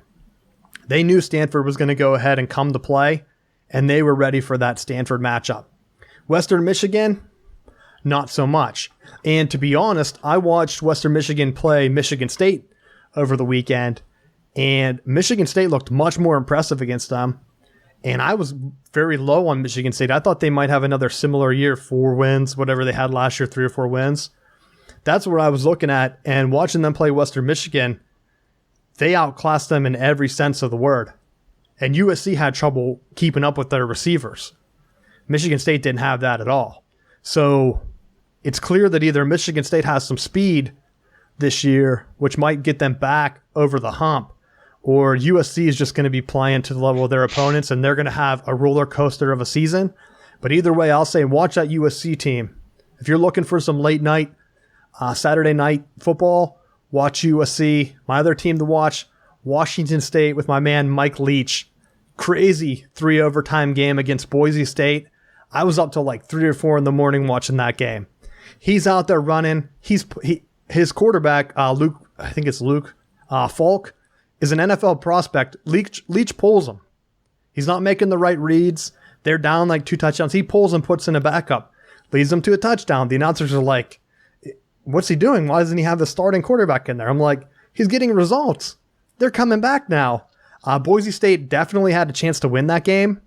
They knew Stanford was going to go ahead and come to play, and they were ready for that Stanford matchup. Western Michigan, not so much. And to be honest, I watched Western Michigan play Michigan State over the weekend, and Michigan State looked much more impressive against them. And I was very low on Michigan State. I thought they might have another similar year, 4 wins, whatever they had last year, 3 or 4 wins. That's what I was looking at. And watching them play Western Michigan, they outclassed them in every sense of the word. And USC had trouble keeping up with their receivers. Michigan State didn't have that at all. So it's clear that either Michigan State has some speed this year, which might get them back over the hump, or USC is just going to be playing to the level of their opponents, and they're going to have a roller coaster of a season. But either way, I'll say watch that USC team. If you're looking for some late night, Saturday night football, watch USC. My other team to watch, Washington State with my man Mike Leach. Crazy 3 overtime game against Boise State. I was up till like 3 or 4 in the morning watching that game. He's out there running. His quarterback, Luke Falk, is an NFL prospect. Leach pulls him. He's not making the right reads. They're down like 2 touchdowns. He pulls and puts in a backup. Leads them to a touchdown. The announcers are like, what's he doing? Why doesn't he have the starting quarterback in there? I'm like, he's getting results. They're coming back now. Boise State definitely had a chance to win that game.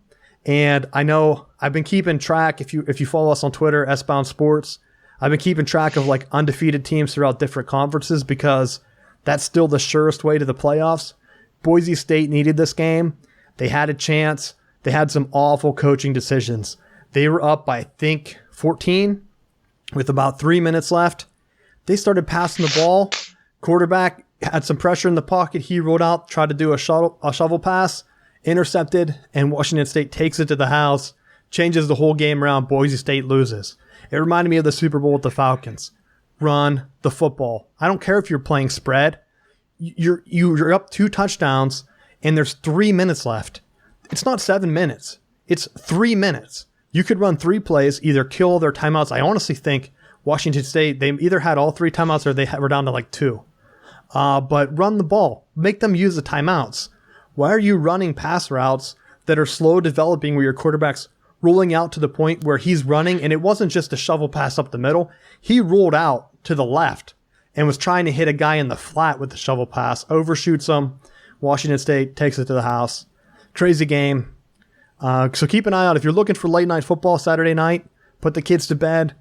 And I know I've been keeping track. If you follow us on Twitter, S-Bound Sports, I've been keeping track of like undefeated teams throughout different conferences because that's still the surest way to the playoffs. Boise State needed this game. They had a chance. They had some awful coaching decisions. They were up by, I think, 14 with about 3 minutes left. They started passing the ball. Quarterback had some pressure in the pocket. He rolled out, tried to do a shovel pass, intercepted, and Washington State takes it to the house, changes the whole game around. Boise State loses. It reminded me of the Super Bowl with the Falcons. Run the football. I don't care if you're playing spread. You're up 2 touchdowns, and there's 3 minutes left. It's not 7 minutes. It's 3 minutes. You could run 3 plays, either kill their timeouts. I honestly think Washington State, they either had all 3 timeouts or they were down to like 2. But run the ball. Make them use the timeouts. Why are you running pass routes that are slow developing where your quarterback's rolling out to the point where he's running, and it wasn't just a shovel pass up the middle. He rolled out to the left and was trying to hit a guy in the flat with the shovel pass, overshoots him. Washington State takes it to the house. Crazy game. So keep an eye out. If you're looking for late night football Saturday night, put the kids to bed.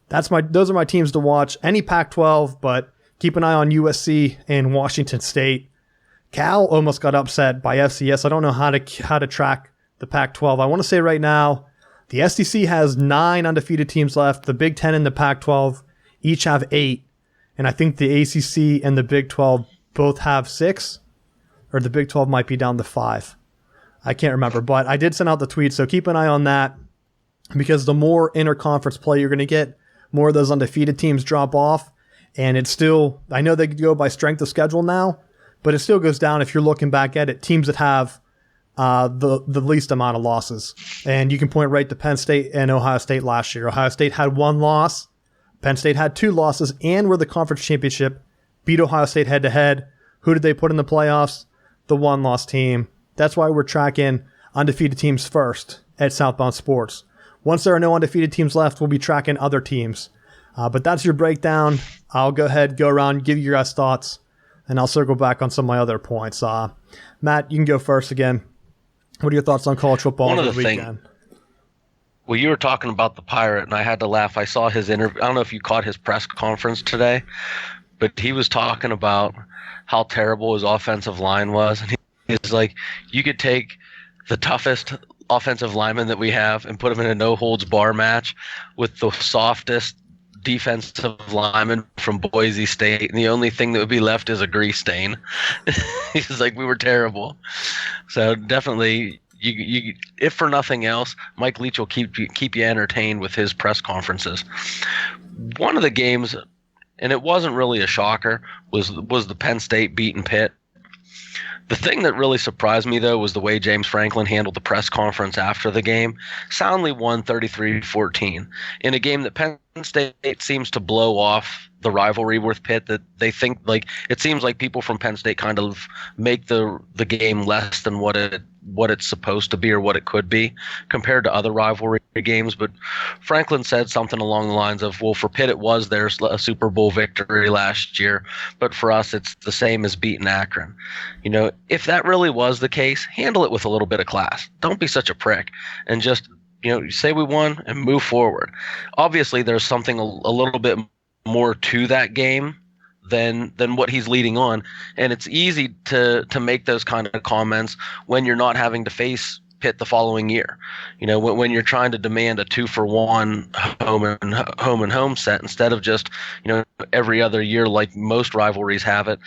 Those are my teams to watch. Any Pac-12, but keep an eye on USC and Washington State. Cal almost got upset by FCS. I don't know how to track the Pac-12. I want to say right now, the SEC has 9 undefeated teams left. The Big Ten and the Pac-12 each have 8. And I think the ACC and the Big 12 both have 6. Or the Big 12 might be down to 5. I can't remember. But I did send out the tweet, so keep an eye on that. Because the more interconference play you're going to get, more of those undefeated teams drop off. And it's still, I know they go by strength of schedule now, but it still goes down if you're looking back at it. Teams that have the least amount of losses. And you can point right to Penn State and Ohio State last year. Ohio State had 1 loss. Penn State had 2 losses and were the conference championship. Beat Ohio State head-to-head. Who did they put in the playoffs? The 1-loss team. That's why we're tracking undefeated teams first at Southbound Sports. Once there are no undefeated teams left, we'll be tracking other teams. But that's your breakdown. I'll go around, give you your guys' thoughts, and I'll circle back on some of my other points. Matt, you can go first again. What are your thoughts on college football over the weekend? Well, you were talking about the Pirate, and I had to laugh. I saw his interview. I don't know if you caught his press conference today, but he was talking about how terrible his offensive line was. And he's like, you could take the toughest offensive lineman that we have and put him in a no-holds-bar match with the softest defensive lineman from Boise State, and the only thing that would be left is a grease stain. He's like, we were terrible. So definitely, you if for nothing else, Mike Leach will keep you entertained with his press conferences. One of the games, and it wasn't really a shocker, was the Penn State beating Pitt. The thing that really surprised me, though, was the way James Franklin handled the press conference after the game. Soundly won 33-14 in a game that Penn State seems to blow off the rivalry with Pitt, that they think, like, it seems like people from Penn State kind of make the game less than what it's supposed to be or what it could be compared to other rivalry games. But Franklin said something along the lines of, well, for Pitt it was their Super Bowl victory last year, but for us it's the same as beating Akron. You know, if that really was the case, handle it with a little bit of class. Don't be such a prick and just, you know, say we won and move forward. Obviously there's something a little bit more to that game than what he's leading on, and it's easy to make those kind of comments when you're not having to face Pitt the following year. You know, when you're trying to demand a 2-for-1 home set instead of just, you know, every other year like most rivalries have it.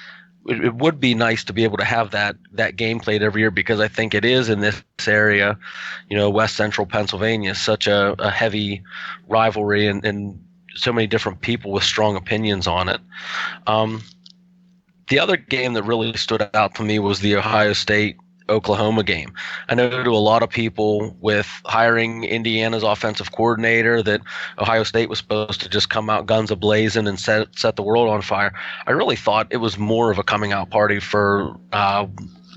It would be nice to be able to have that game played every year, because I think it is in this area, you know, West Central Pennsylvania, such a heavy rivalry and so many different people with strong opinions on it. The other game that really stood out to me was the Ohio State-Oklahoma game. I know to a lot of people with hiring Indiana's offensive coordinator that Ohio State was supposed to just come out guns a-blazing and set the world on fire. I really thought it was more of a coming out party for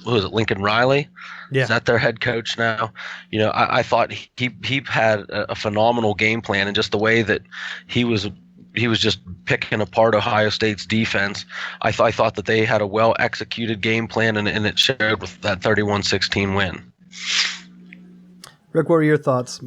who was it, Lincoln Riley? Yeah. Is that their head coach now? You know, I thought he had a phenomenal game plan, and just the way that he was just picking apart Ohio State's defense. I thought that they had a well-executed game plan, and it showed with that 31-16 win. Rick, what are your thoughts?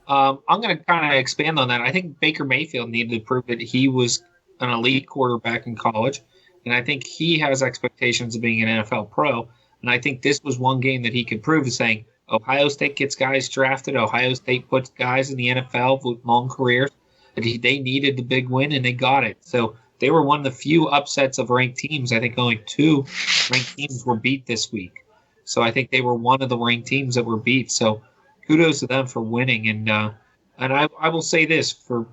I'm going to kind of expand on that. I think Baker Mayfield needed to prove that he was an elite quarterback in college, and I think he has expectations of being an NFL pro. And I think this was one game that he could prove, is saying Ohio State gets guys drafted, Ohio State puts guys in the NFL with long careers. They needed the big win, and they got it. So they were one of the few upsets of ranked teams. I think only 2 ranked teams were beat this week. So I think they were one of the ranked teams that were beat. So kudos to them for winning. And I will say this for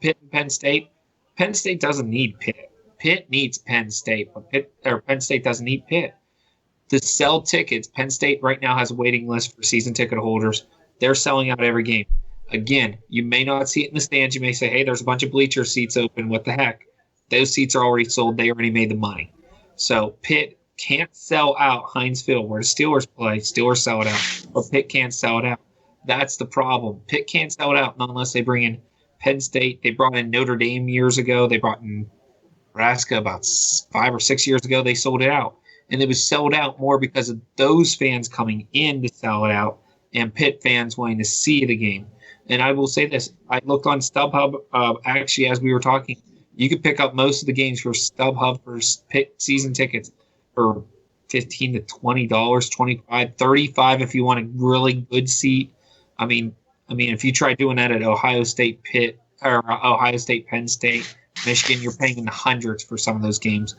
Pitt and Penn State. Penn State doesn't need Pitt. Pitt needs Penn State, but Penn State doesn't need Pitt. To sell tickets, Penn State right now has a waiting list for season ticket holders. They're selling out every game. Again, you may not see it in the stands. You may say, hey, there's a bunch of bleacher seats open. What the heck? Those seats are already sold. They already made the money. So Pitt can't sell out Heinz Field where the Steelers play. Steelers sell it out, or Pitt can't sell it out. That's the problem. Pitt can't sell it out unless they bring in Penn State. They brought in Notre Dame years ago. They brought in Nebraska about 5 or 6 years ago. They sold it out. And it was sold out more because of those fans coming in to sell it out and Pitt fans wanting to see the game. And I will say this. I looked on StubHub, actually, as we were talking. You could pick up most of the games for StubHub for Pitt season tickets for $15 to $20, $25, $35 if you want a really good seat. I mean, if you try doing that at Ohio State Pitt or Ohio State Penn State, Michigan, you're paying in the hundreds for some of those games.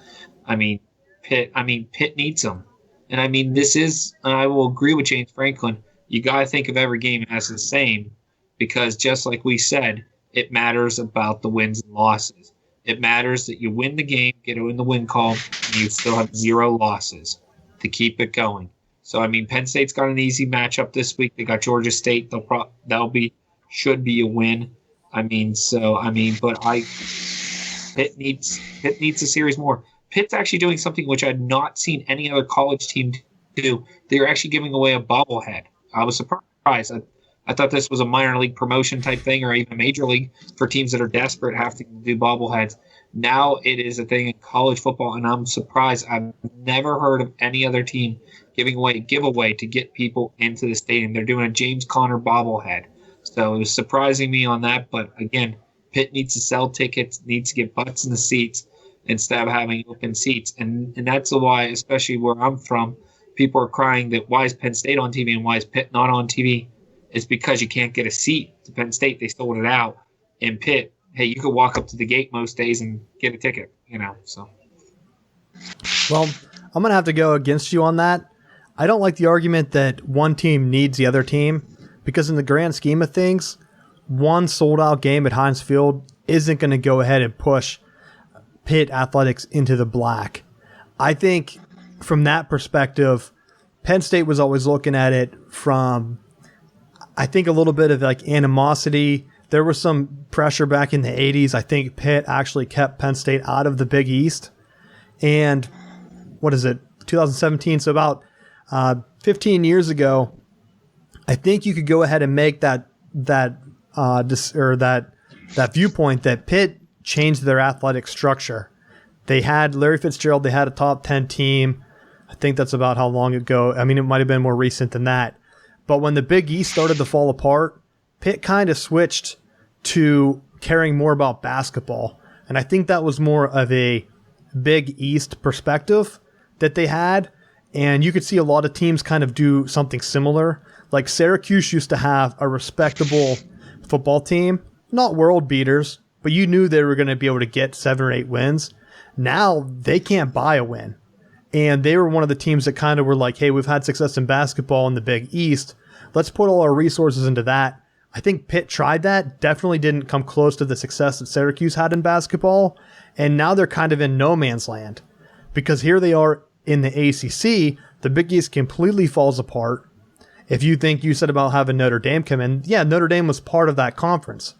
Pitt needs them. And I will agree with James Franklin. You got to think of every game as the same because just like we said, it matters about the wins and losses. It matters that you win the game, get it in the win column, and you still have 0 losses to keep it going. So, Penn State's got an easy matchup this week. They got Georgia State. Should be a win. Pitt needs a series more. Pitt's actually doing something which I had not seen any other college team do. They're actually giving away a bobblehead. I was surprised. I thought this was a minor league promotion type thing or even a major league for teams that are desperate have to do bobbleheads. Now it is a thing in college football, and I'm surprised. I've never heard of any other team giving away a giveaway to get people into the stadium. They're doing a James Conner bobblehead. So it was surprising me on that. But again, Pitt needs to sell tickets, needs to get butts in the seats instead of having open seats. And that's why, especially where I'm from, people are crying that why is Penn State on TV and why is Pitt not on TV? It's because you can't get a seat to Penn State. They sold it out. In Pitt, hey, you could walk up to the gate most days and get a ticket, so. Well, I'm going to have to go against you on that. I don't like the argument that one team needs the other team because in the grand scheme of things, one sold-out game at Heinz Field isn't going to go ahead and push Pitt Athletics into the black. I think from that perspective, Penn State was always looking at it from, I think, a little bit of like animosity. There was some pressure back in the 80s. I think Pitt actually kept Penn State out of the Big East. And 2017? So about 15 years ago, I think you could go ahead and make that viewpoint that Pitt changed their athletic structure. They had Larry Fitzgerald. They had a top 10 team. I think that's about how long ago. It might have been more recent than that. But when the Big East started to fall apart, Pitt kind of switched to caring more about basketball. And I think that was more of a Big East perspective that they had. And you could see a lot of teams kind of do something similar. Like Syracuse used to have a respectable football team, not world beaters, but you knew they were going to be able to get 7 or 8 wins. Now they can't buy a win. And they were one of the teams that kind of were like, hey, we've had success in basketball in the Big East. Let's put all our resources into that. I think Pitt tried that, definitely didn't come close to the success that Syracuse had in basketball. And now they're kind of in no man's land because here they are in the ACC. The Big East completely falls apart. If you think you said about having Notre Dame come in, yeah, Notre Dame was part of that conference.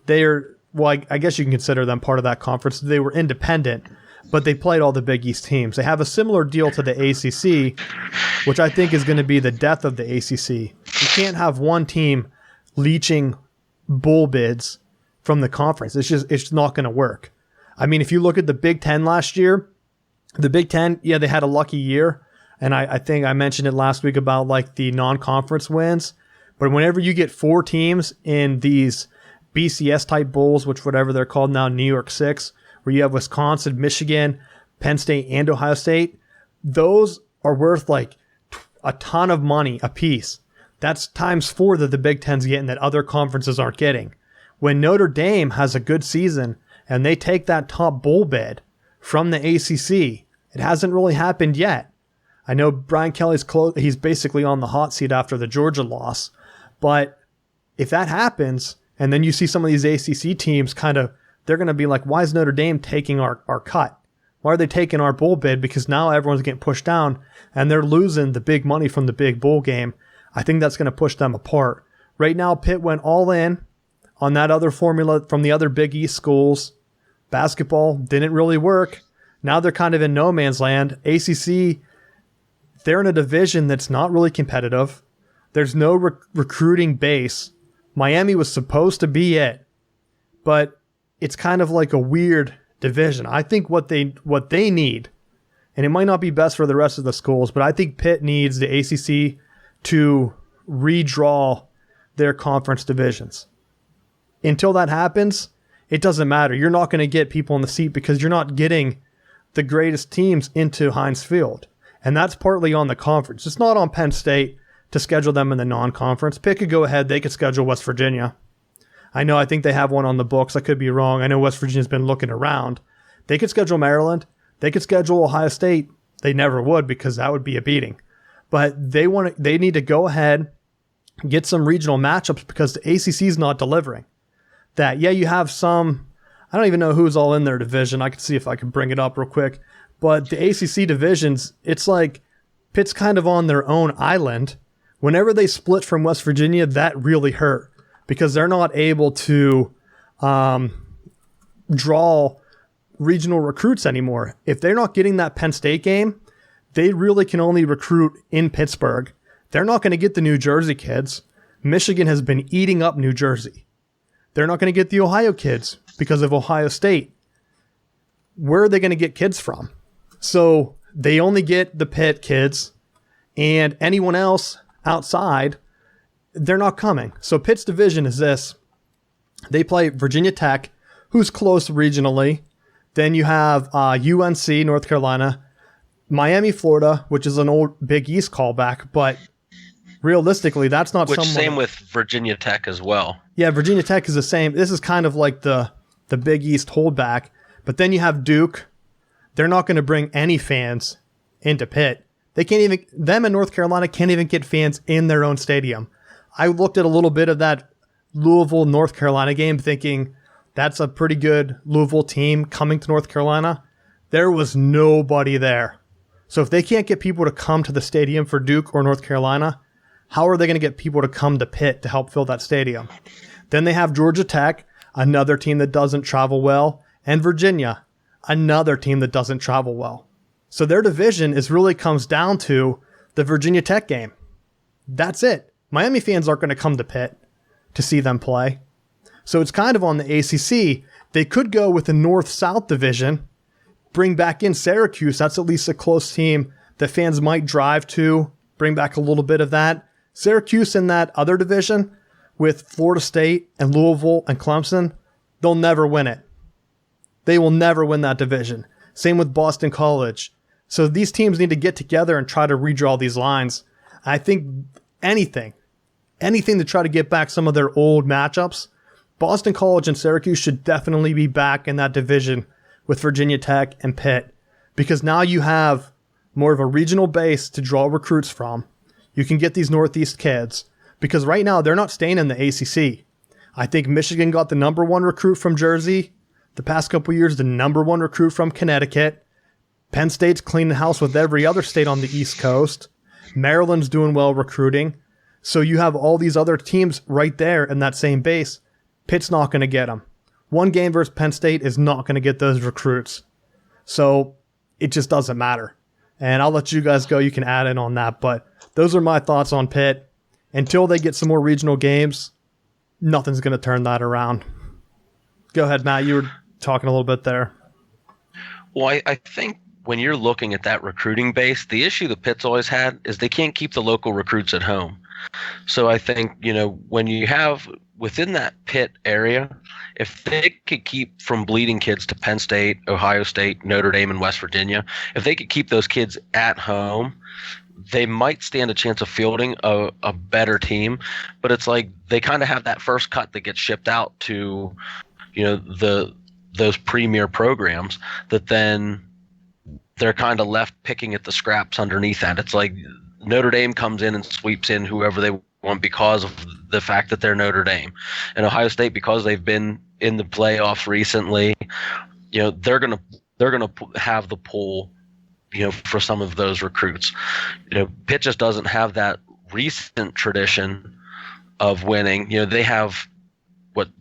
I guess you can consider them part of that conference. They were independent, but they played all the Big East teams. They have a similar deal to the ACC, which I think is going to be the death of the ACC. You can't have one team leeching bowl bids from the conference. It's just not going to work. If you look at the Big Ten last year, the Big Ten, yeah, they had a lucky year. And I think I mentioned it last week about like the non-conference wins. But whenever you get 4 teams in these BCS type bowls, which whatever they're called now, New York 6, where you have Wisconsin, Michigan, Penn State, and Ohio State, those are worth like a ton of money a piece. That's times 4 that the Big Ten's getting that other conferences aren't getting. When Notre Dame has a good season and they take that top bowl bid from the ACC, it hasn't really happened yet. I know Brian Kelly's close. He's basically on the hot seat after the Georgia loss. But if that happens, and then you see some of these ACC teams they're going to be like, why is Notre Dame taking our cut? Why are they taking our bowl bid? Because now everyone's getting pushed down, and they're losing the big money from the big bowl game. I think that's going to push them apart. Right now, Pitt went all in on that other formula from the other Big East schools. Basketball didn't really work. Now they're kind of in no man's land. ACC, they're in a division that's not really competitive. There's no recruiting base. Miami was supposed to be it, but it's kind of like a weird division. I think what they need, and it might not be best for the rest of the schools, but I think Pitt needs the ACC to redraw their conference divisions. Until that happens, it doesn't matter. You're not going to get people in the seat because you're not getting the greatest teams into Heinz Field. And that's partly on the conference. It's not on Penn State to schedule them in the non-conference. Pitt could go ahead. They could schedule West Virginia. I think they have one on the books. I could be wrong. I know West Virginia's been looking around. They could schedule Maryland. They could schedule Ohio State. They never would because that would be a beating. But they need to go ahead, get some regional matchups because the ACC is not delivering. You have some, I don't even know who's all in their division. I can see if I can bring it up real quick. But the ACC divisions, it's like Pitt's kind of on their own island. Whenever they split from West Virginia, that really hurt because they're not able to draw regional recruits anymore. If they're not getting that Penn State game, they really can only recruit in Pittsburgh. They're not going to get the New Jersey kids. Michigan has been eating up New Jersey. They're not going to get the Ohio kids because of Ohio State. Where are they going to get kids from? So they only get the Pitt kids, and anyone else outside, they're not coming. So Pitt's division is this. They play Virginia Tech, who's close regionally. Then you have UNC, North Carolina, Miami, Florida, which is an old Big East callback, but realistically, that's not someone. Same with Virginia Tech as well. Yeah, Virginia Tech is the same. This is kind of like the Big East holdback. But then you have Duke. They're not going to bring any fans into Pitt. Them and North Carolina can't even get fans in their own stadium. I looked at a little bit of that Louisville, North Carolina game thinking that's a pretty good Louisville team coming to North Carolina. There was nobody there. So if they can't get people to come to the stadium for Duke or North Carolina, how are they going to get people to come to Pitt to help fill that stadium? Then they have Georgia Tech, another team that doesn't travel well, and Virginia, another team that doesn't travel well. So their division really comes down to the Virginia Tech game. That's it. Miami fans aren't going to come to Pitt to see them play. So it's kind of on the ACC. They could go with the North-South division, bring back in Syracuse. That's at least a close team that fans might drive to, bring back a little bit of that. Syracuse in that other division with Florida State and Louisville and Clemson, they'll never win it. They will never win that division. Same with Boston College. So these teams need to get together and try to redraw these lines. I think anything to try to get back some of their old matchups. Boston College and Syracuse should definitely be back in that division with Virginia Tech and Pitt, because now you have more of a regional base to draw recruits from. You can get these Northeast kids, because right now they're not staying in the ACC. I think Michigan got the number one recruit from Jersey. The past couple years, the number one recruit from Connecticut. Penn State's cleaning house with every other state on the East Coast. Maryland's doing well recruiting. So you have all these other teams right there in that same base. Pitt's not going to get them. One game versus Penn State is not going to get those recruits. So it just doesn't matter. And I'll let you guys go. You can add in on that. But those are my thoughts on Pitt. Until they get some more regional games, nothing's going to turn that around. Go ahead, Matt. You were talking a little bit there. Well, I think when you're looking at that recruiting base, the issue that Pitt's always had is they can't keep the local recruits at home. So I think, when you have within that Pitt area, if they could keep from bleeding kids to Penn State, Ohio State, Notre Dame, and West Virginia, if they could keep those kids at home, they might stand a chance of fielding a better team. But it's like they kind of have that first cut that gets shipped out to, those premier programs that then they're kind of left picking at the scraps underneath that. It's like Notre Dame comes in and sweeps in whoever they want because of the fact that they're Notre Dame, and Ohio State, because they've been in the playoffs recently, they're gonna have the pull, for some of those recruits. Pitt just doesn't have that recent tradition of winning. They have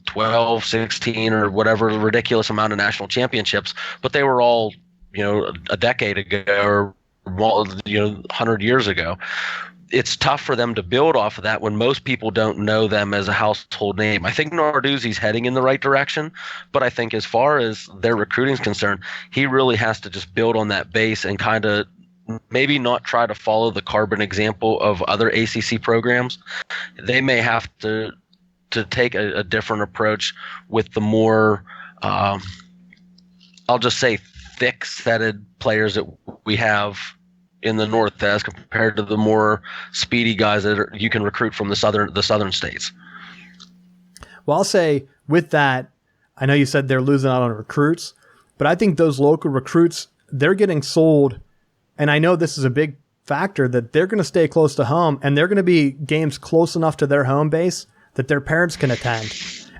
12, 16, or whatever ridiculous amount of national championships, but they were all, a decade ago or 100 years ago. It's tough for them to build off of that when most people don't know them as a household name. I think Narduzzi's heading in the right direction, but I think as far as their recruiting is concerned, he really has to just build on that base and kind of maybe not try to follow the carbon example of other ACC programs. They may have to take a different approach with the more, I'll just say, thick-setted players that we have in the North as compared to the more speedy guys that you can recruit from the southern states. Well, I'll say with that, I know you said they're losing out on recruits, but I think those local recruits, they're getting sold, and I know this is a big factor, that they're going to stay close to home, and they're going to be games close enough to their home base that their parents can attend.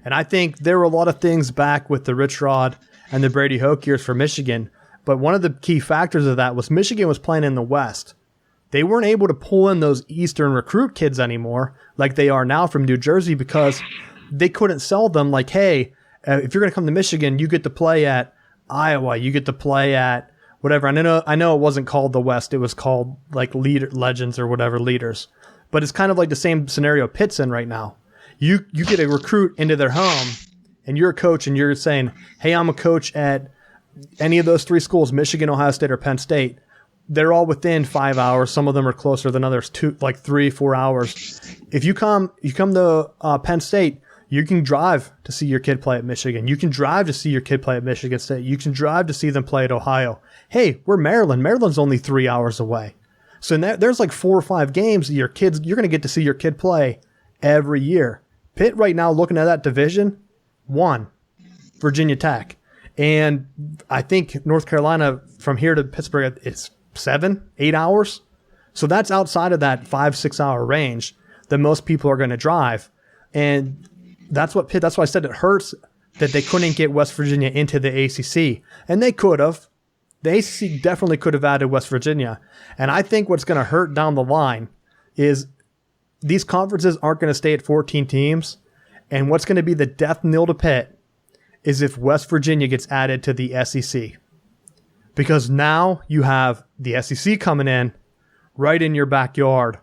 And I think there were a lot of things back with the Rich Rod and the Brady Hoke years for Michigan, but one of the key factors of that was Michigan was playing in the West. They weren't able to pull in those Eastern recruit kids anymore like they are now from New Jersey because they couldn't sell them like, hey, if you're going to come to Michigan, you get to play at Iowa, you get to play at whatever. And I know it wasn't called the West. It was called like Legends or whatever, Leaders. But it's kind of like the same scenario Pitt's in right now. You get a recruit into their home, and you're a coach, and you're saying, hey, I'm a coach at any of those three schools, Michigan, Ohio State, or Penn State. They're all within 5 hours. Some of them are closer than others, 3-4 hours. If you come to Penn State, you can drive to see your kid play at Michigan. You can drive to see your kid play at Michigan State. You can drive to see them play at Ohio. Hey, we're Maryland. Maryland's only 3 hours away. So there's like 4 or 5 games you're going to get to see your kid play every year. Pitt right now, looking at that division, 1, Virginia Tech. And I think North Carolina from here to Pittsburgh, it's 7-8 hours. So that's outside of that 5-6 hour range that most people are going to drive. And that's why I said it hurts that they couldn't get West Virginia into the ACC. And they could have. The ACC definitely could have added West Virginia. And I think what's going to hurt down the line is these conferences aren't going to stay at 14 teams. And what's going to be the death knell to Pitt is if West Virginia gets added to the SEC. Because now you have the SEC coming in right in your backyard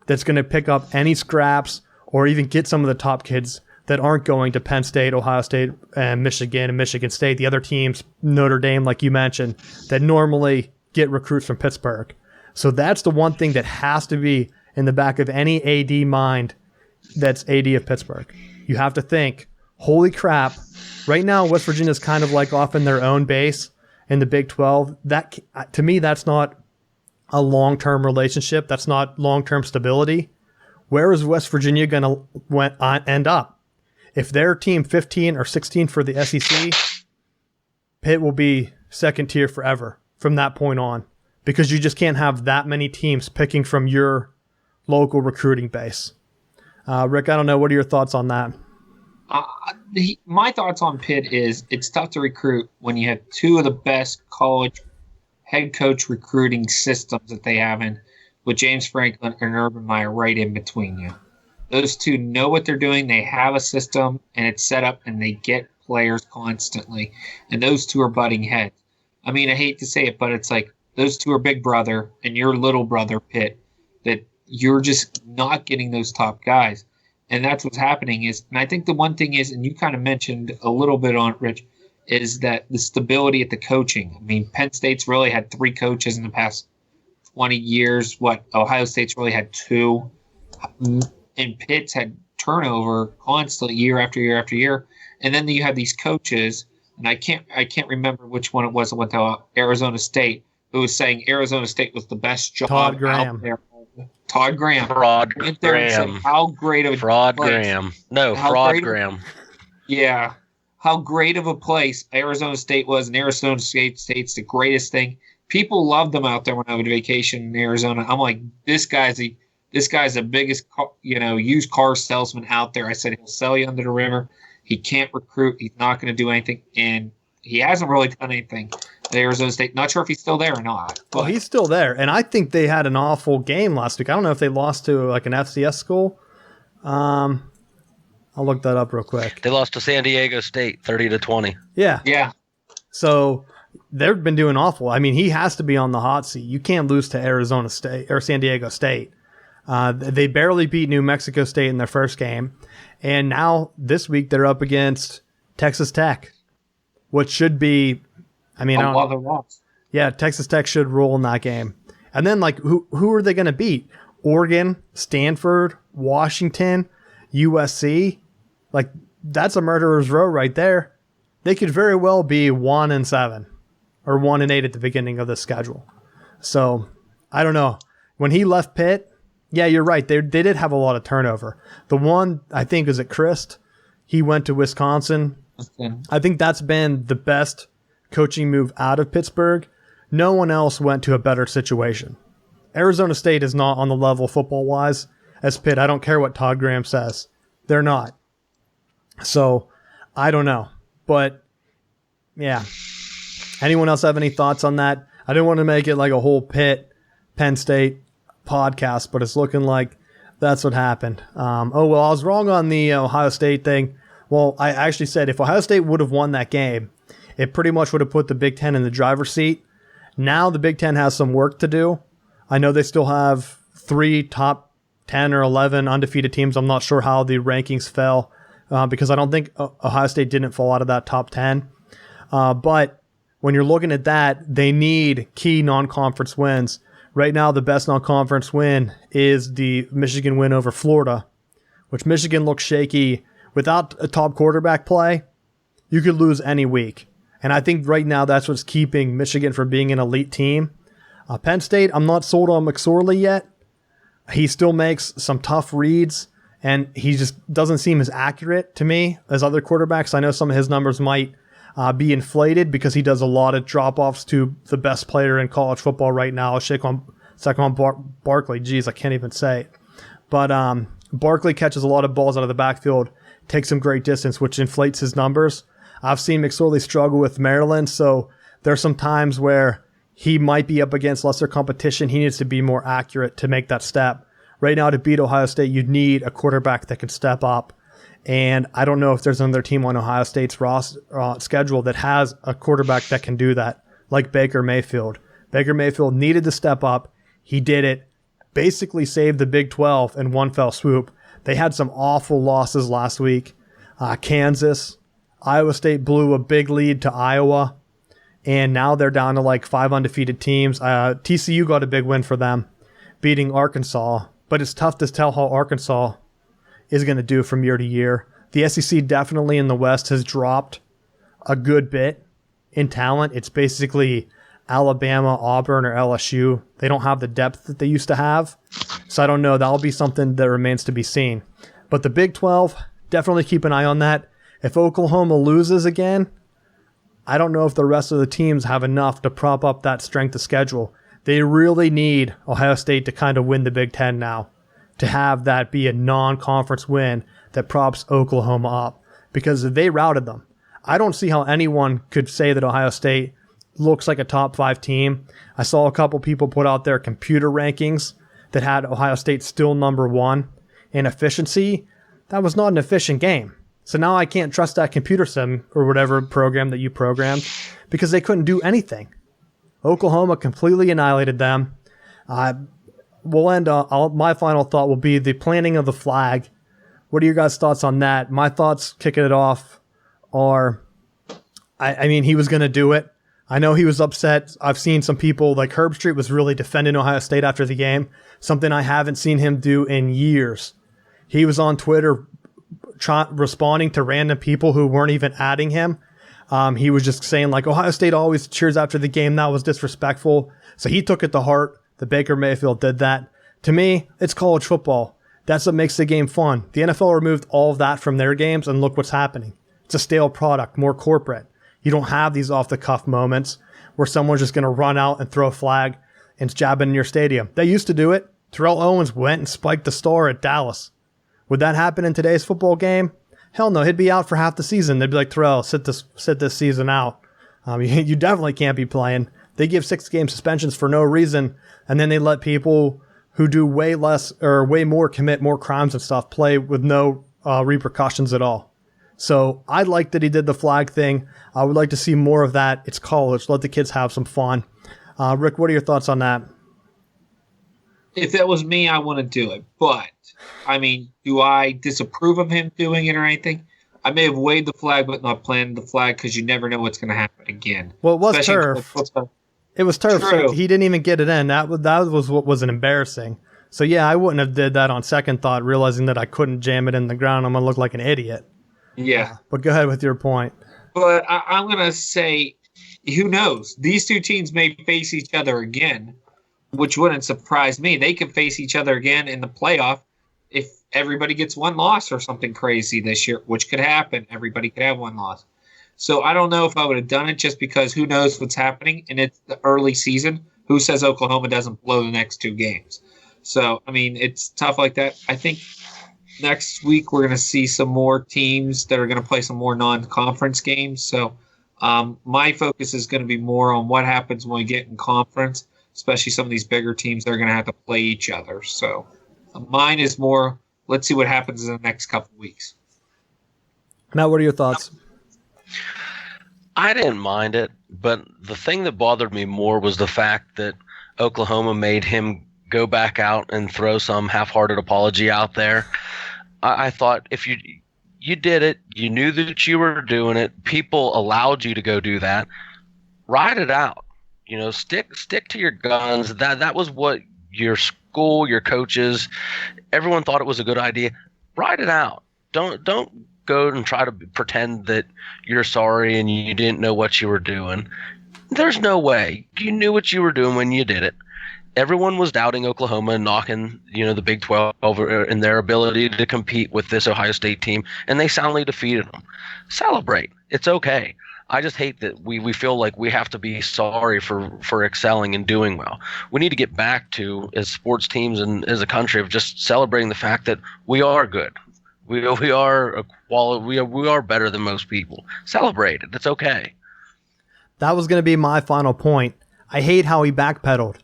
that's going to pick up any scraps or even get some of the top kids that aren't going to Penn State, Ohio State, and Michigan State, the other teams, Notre Dame, like you mentioned, that normally get recruits from Pittsburgh. So that's the one thing that has to be in the back of any AD mind that's AD of Pittsburgh. You have to think, holy crap, right now West Virginia is kind of like off in their own base in the Big 12. That, to me, that's not a long-term relationship. That's not long-term stability. Where is West Virginia going to end up? If they're team 15 or 16 for the SEC, Pitt will be second tier forever from that point on, because you just can't have that many teams picking from your local recruiting base. Rick, I don't know. What are your thoughts on that? My thoughts on Pitt is it's tough to recruit when you have two of the best college head coach recruiting systems that they have in, with James Franklin and Urban Meyer right in between you. Those two know what they're doing. They have a system, and it's set up, and they get players constantly. And those two are butting heads. I mean, I hate to say it, but it's like those two are big brother and your little brother, Pitt, that you're just not getting those top guys. And that's what's happening is, and I think the one thing is, and you kind of mentioned a little bit on it, Rich, is that the stability at the coaching. I mean, Penn State's really had 3 coaches in the past 20 years. Ohio State's really had 2. And Pitt's had turnover constantly year after year after year. And then you have these coaches, and I can't remember which one it was that went to Arizona State, who was saying Arizona State was the best job Todd Graham. out there. Todd Graham. Fraud Went there and said Graham. how great of a Fraud place. Graham. No, How Fraud great- Graham. Yeah. How great of a place Arizona State was, and Arizona State's the greatest thing. People loved them out there when I would vacation in Arizona. I'm like, this guy's the biggest, used car salesman out there. I said, he'll sell you under the river. He can't recruit. He's not going to do anything. And he hasn't really done anything at Arizona State. Not sure if he's still there or not. But Well, he's still there. And I think they had an awful game last week. I don't know if they lost to like an FCS school. I'll look that up real quick. They lost to San Diego State 30-20. Yeah. yeah. So they've been doing awful. I mean, he has to be on the hot seat. You can't lose to Arizona State or San Diego State. They barely beat New Mexico State in their first game. And now this week they're up against Texas Tech, which should be, I mean, yeah, Texas Tech should roll in that game. And then, like, who are they going to beat? Oregon, Stanford, Washington, USC? Like, that's a murderer's row right there. They could very well be 1-7 or 1-8 at the beginning of the schedule. So, I don't know. When he left Pitt, yeah, you're right. They did have a lot of turnover. The one, I think, is at Christ. He went to Wisconsin. Okay. I think that's been the best coaching move out of Pittsburgh. No one else went to a better situation. Arizona State is not on the level football-wise as Pitt. I don't care what Todd Graham says. They're not. So, I don't know. But, yeah. Anyone else have any thoughts on that? I didn't want to make it like a whole Penn State podcast, but it's looking like that's what happened. I was wrong on the Ohio State thing. Well, I actually said if Ohio State would have won that game, it pretty much would have put the Big Ten in the driver's seat. Now the Big Ten has some work to do. I know they still have 3 top 10 or 11 undefeated teams. I'm not sure how the rankings fell because I don't think Ohio State didn't fall out of that top 10. But when you're looking at that, they need key non-conference wins. Right now, the best non-conference win is the Michigan win over Florida, which Michigan looks shaky. Without a top quarterback play, you could lose any week. And I think right now that's what's keeping Michigan from being an elite team. Penn State, I'm not sold on McSorley yet. He still makes some tough reads, and he just doesn't seem as accurate to me as other quarterbacks. I know some of his numbers might be inflated because he does a lot of drop-offs to the best player in college football right now, Saquon Barkley. Geez, I can't even say it. But Barkley catches a lot of balls out of the backfield, takes some great distance, which inflates his numbers. I've seen McSorley struggle with Maryland, so there's some times where he might be up against lesser competition. He needs to be more accurate to make that step. Right now, to beat Ohio State, you'd need a quarterback that can step up. And I don't know if there's another team on Ohio State's schedule that has a quarterback that can do that, like Baker Mayfield. Baker Mayfield needed to step up. He did it. Basically saved the Big 12 in one fell swoop. They had some awful losses last week. Kansas, Iowa State blew a big lead to Iowa. And now they're down to like 5 undefeated teams. TCU got a big win for them, beating Arkansas. But it's tough to tell how Arkansas is going to do from year to year. The SEC definitely in the West has dropped a good bit in talent. It's basically Alabama, Auburn, or LSU. They don't have the depth that they used to have. So I don't know. That'll be something that remains to be seen. But the Big 12, definitely keep an eye on that. If Oklahoma loses again, I don't know if the rest of the teams have enough to prop up that strength of schedule. They really need Ohio State to kind of win the Big Ten now, to have that be a non-conference win that props Oklahoma up, because they routed them. I don't see how anyone could say that Ohio State looks like a top 5 team. I saw a couple people put out their computer rankings that had Ohio State still number 1 in efficiency. That was not an efficient game. So now I can't trust that computer sim or whatever program that you programmed because they couldn't do anything. Oklahoma completely annihilated them. We'll end. My final thought will be the planting of the flag. What are your guys' thoughts on that? My thoughts, kicking it off, are, I mean, he was going to do it. I know he was upset. I've seen some people, like Herb Street was really defending Ohio State after the game, something I haven't seen him do in years. He was on Twitter responding to random people who weren't even adding him. He was just saying, like, Ohio State always cheers after the game. That was disrespectful. So he took it to heart. The Baker Mayfield did that. To me, it's college football. That's what makes the game fun. The NFL removed all of that from their games, and look what's happening. It's a stale product, more corporate. You don't have these off-the-cuff moments where someone's just going to run out and throw a flag and jab it in your stadium. They used to do it. Terrell Owens went and spiked the star at Dallas. Would that happen in today's football game? Hell no. He'd be out for half the season. They'd be like, Terrell, sit this season out. You definitely can't be playing. They give 6-game suspensions for no reason, and then they let people who do way less or way more, commit more crimes and stuff, play with no repercussions at all. So I like that he did the flag thing. I would like to see more of that. It's college. Let the kids have some fun. Rick, what are your thoughts on that? If that was me, I wouldn't do it. But, I mean, do I disapprove of him doing it or anything? I may have waved the flag but not planted the flag because you never know what's going to happen again. Well, it was Especially turf. It was turf, so he didn't even get it in. That was what was embarrassing. So, yeah, I wouldn't have did that on second thought, realizing that I couldn't jam it in the ground. I'm going to look like an idiot. Yeah. But go ahead with your point. But I'm going to say, who knows? These two teams may face each other again, which wouldn't surprise me. They could face each other again in the playoff if everybody gets one loss or something crazy this year, which could happen. Everybody could have one loss. So I don't know if I would have done it just because who knows what's happening, and it's the early season. Who says Oklahoma doesn't blow the next two games? So, I mean, it's tough like that. I think next week we're going to see some more teams that are going to play some more non-conference games. So my focus is going to be more on what happens when we get in conference, especially some of these bigger teams that are going to have to play each other. So mine is more, let's see what happens in the next couple of weeks. Matt, what are your thoughts? I didn't mind it, but the thing that bothered me more was the fact that Oklahoma made him go back out and throw some half-hearted apology out there. I thought if you did it, you knew that you were doing it, people allowed you to go do that, ride it out. You know, stick to your guns. That was what your school, your coaches, everyone thought it was a good idea. Ride it out. Don't go and try to pretend that you're sorry and you didn't know what you were doing. There's no way. You knew what you were doing when you did it. Everyone was doubting Oklahoma and knocking, the Big 12 in their ability to compete with this Ohio State team, and they soundly defeated them. Celebrate. It's okay. I just hate that we feel like we have to be sorry for excelling and doing well. We need to get back to, as sports teams and as a country, of just celebrating the fact that we are good. We are we are better than most people. Celebrate it. It's okay. That was going to be my final point. I hate how he backpedaled.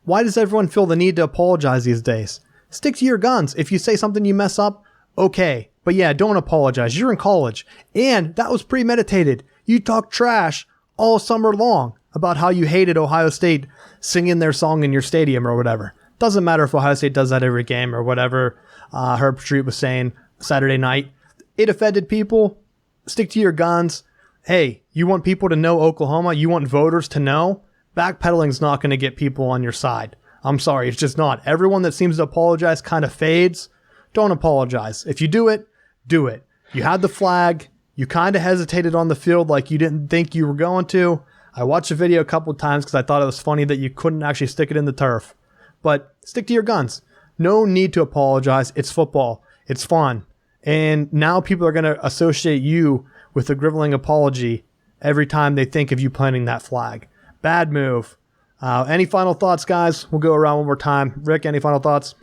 Why does everyone feel the need to apologize these days? Stick to your guns. If you say something you mess up, okay. But yeah, don't apologize. You're in college. And that was premeditated. You talked trash all summer long about how you hated Ohio State singing their song in your stadium or whatever. Doesn't matter if Ohio State does that every game or whatever Herb Street was saying Saturday night. It offended people. Stick to your guns. Hey, you want people to know Oklahoma? You want voters to know? Backpedaling is not going to get people on your side. I'm sorry, it's just not. Everyone that seems to apologize kind of fades. Don't apologize. If you do it, do it. You had the flag. You kind of hesitated on the field like you didn't think you were going to. I watched the video a couple of times because I thought it was funny that you couldn't actually stick it in the turf. But stick to your guns. No need to apologize. It's football. It's fun. And now people are going to associate you with a griveling apology every time they think of you planting that flag. Bad move. Any final thoughts, guys? We'll go around one more time. Rick, any final thoughts?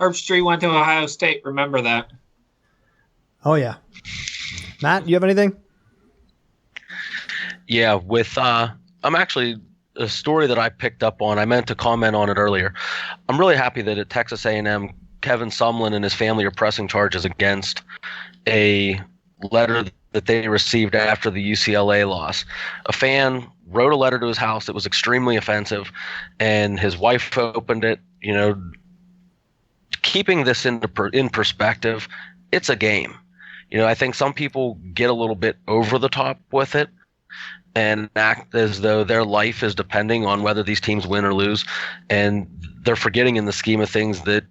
Herb Street went to Ohio State. Remember that. Oh, yeah. Matt, you have anything? Yeah, I'm actually a story that I picked up on. I meant to comment on it earlier. I'm really happy that at Texas A&M, Kevin Sumlin and his family are pressing charges against a letter that they received after the UCLA loss. A fan wrote a letter to his house that was extremely offensive, and his wife opened it. Keeping this in perspective, it's a game. I think some people get a little bit over the top with it and act as though their life is depending on whether these teams win or lose, and they're forgetting in the scheme of things that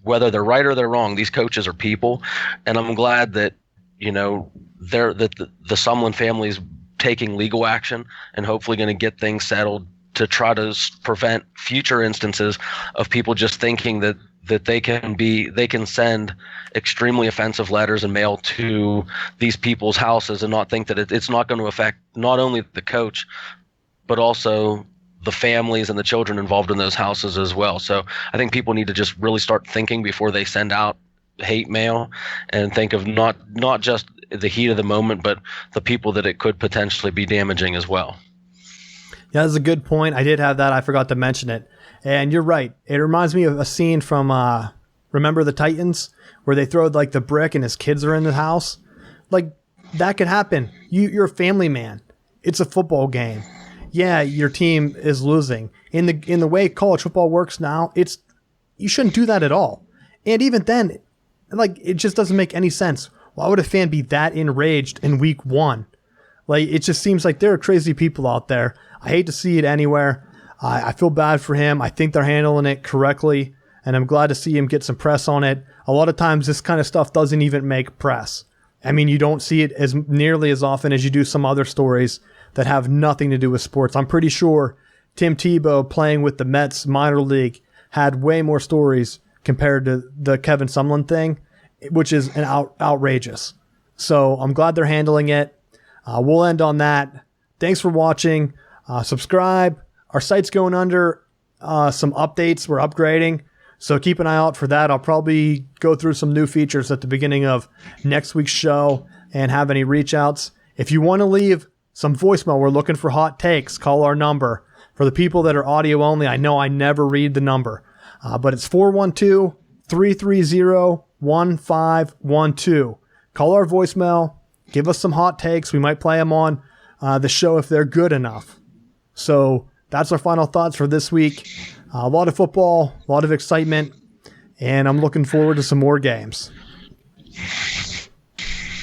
whether they're right or they're wrong, these coaches are people. And I'm glad that the Sumlin family is taking legal action and hopefully going to get things settled to try to prevent future instances of people just thinking that they can send extremely offensive letters and mail to these people's houses and not think that it's not going to affect not only the coach, but also the families and the children involved in those houses as well. So I think people need to just really start thinking before they send out hate mail and think of not just the heat of the moment, but the people that it could potentially be damaging as well. Yeah, that's a good point. I did have that. I forgot to mention it. And you're right. It reminds me of a scene from Remember the Titans, where they throw like the brick and his kids are in the house. like that could happen. You're a family man. It's a football game. Yeah, your team is losing. In the way college football works now, you shouldn't do that at all. And even then, like, it just doesn't make any sense. Why would a fan be that enraged in week 1? Like, it just seems like there are crazy people out there. I hate to see it anywhere. I feel bad for him. I think they're handling it correctly, and I'm glad to see him get some press on it. A lot of times this kind of stuff doesn't even make press. I mean, you don't see it as nearly as often as you do some other stories that have nothing to do with sports. I'm pretty sure Tim Tebow playing with the Mets minor league had way more stories compared to the Kevin Sumlin thing, which is outrageous. So I'm glad they're handling it. We'll end on that. Thanks for watching. Subscribe. Our site's going under some updates. We're upgrading. So keep an eye out for that. I'll probably go through some new features at the beginning of next week's show and have any reach outs. If you want to leave some voicemail, we're looking for hot takes. Call our number. For the people that are audio only, I know I never read the number, but it's 412-330-1512. Call our voicemail. Give us some hot takes. We might play them on the show if they're good enough. So that's our final thoughts for this week. A lot of football, a lot of excitement, and I'm looking forward to some more games.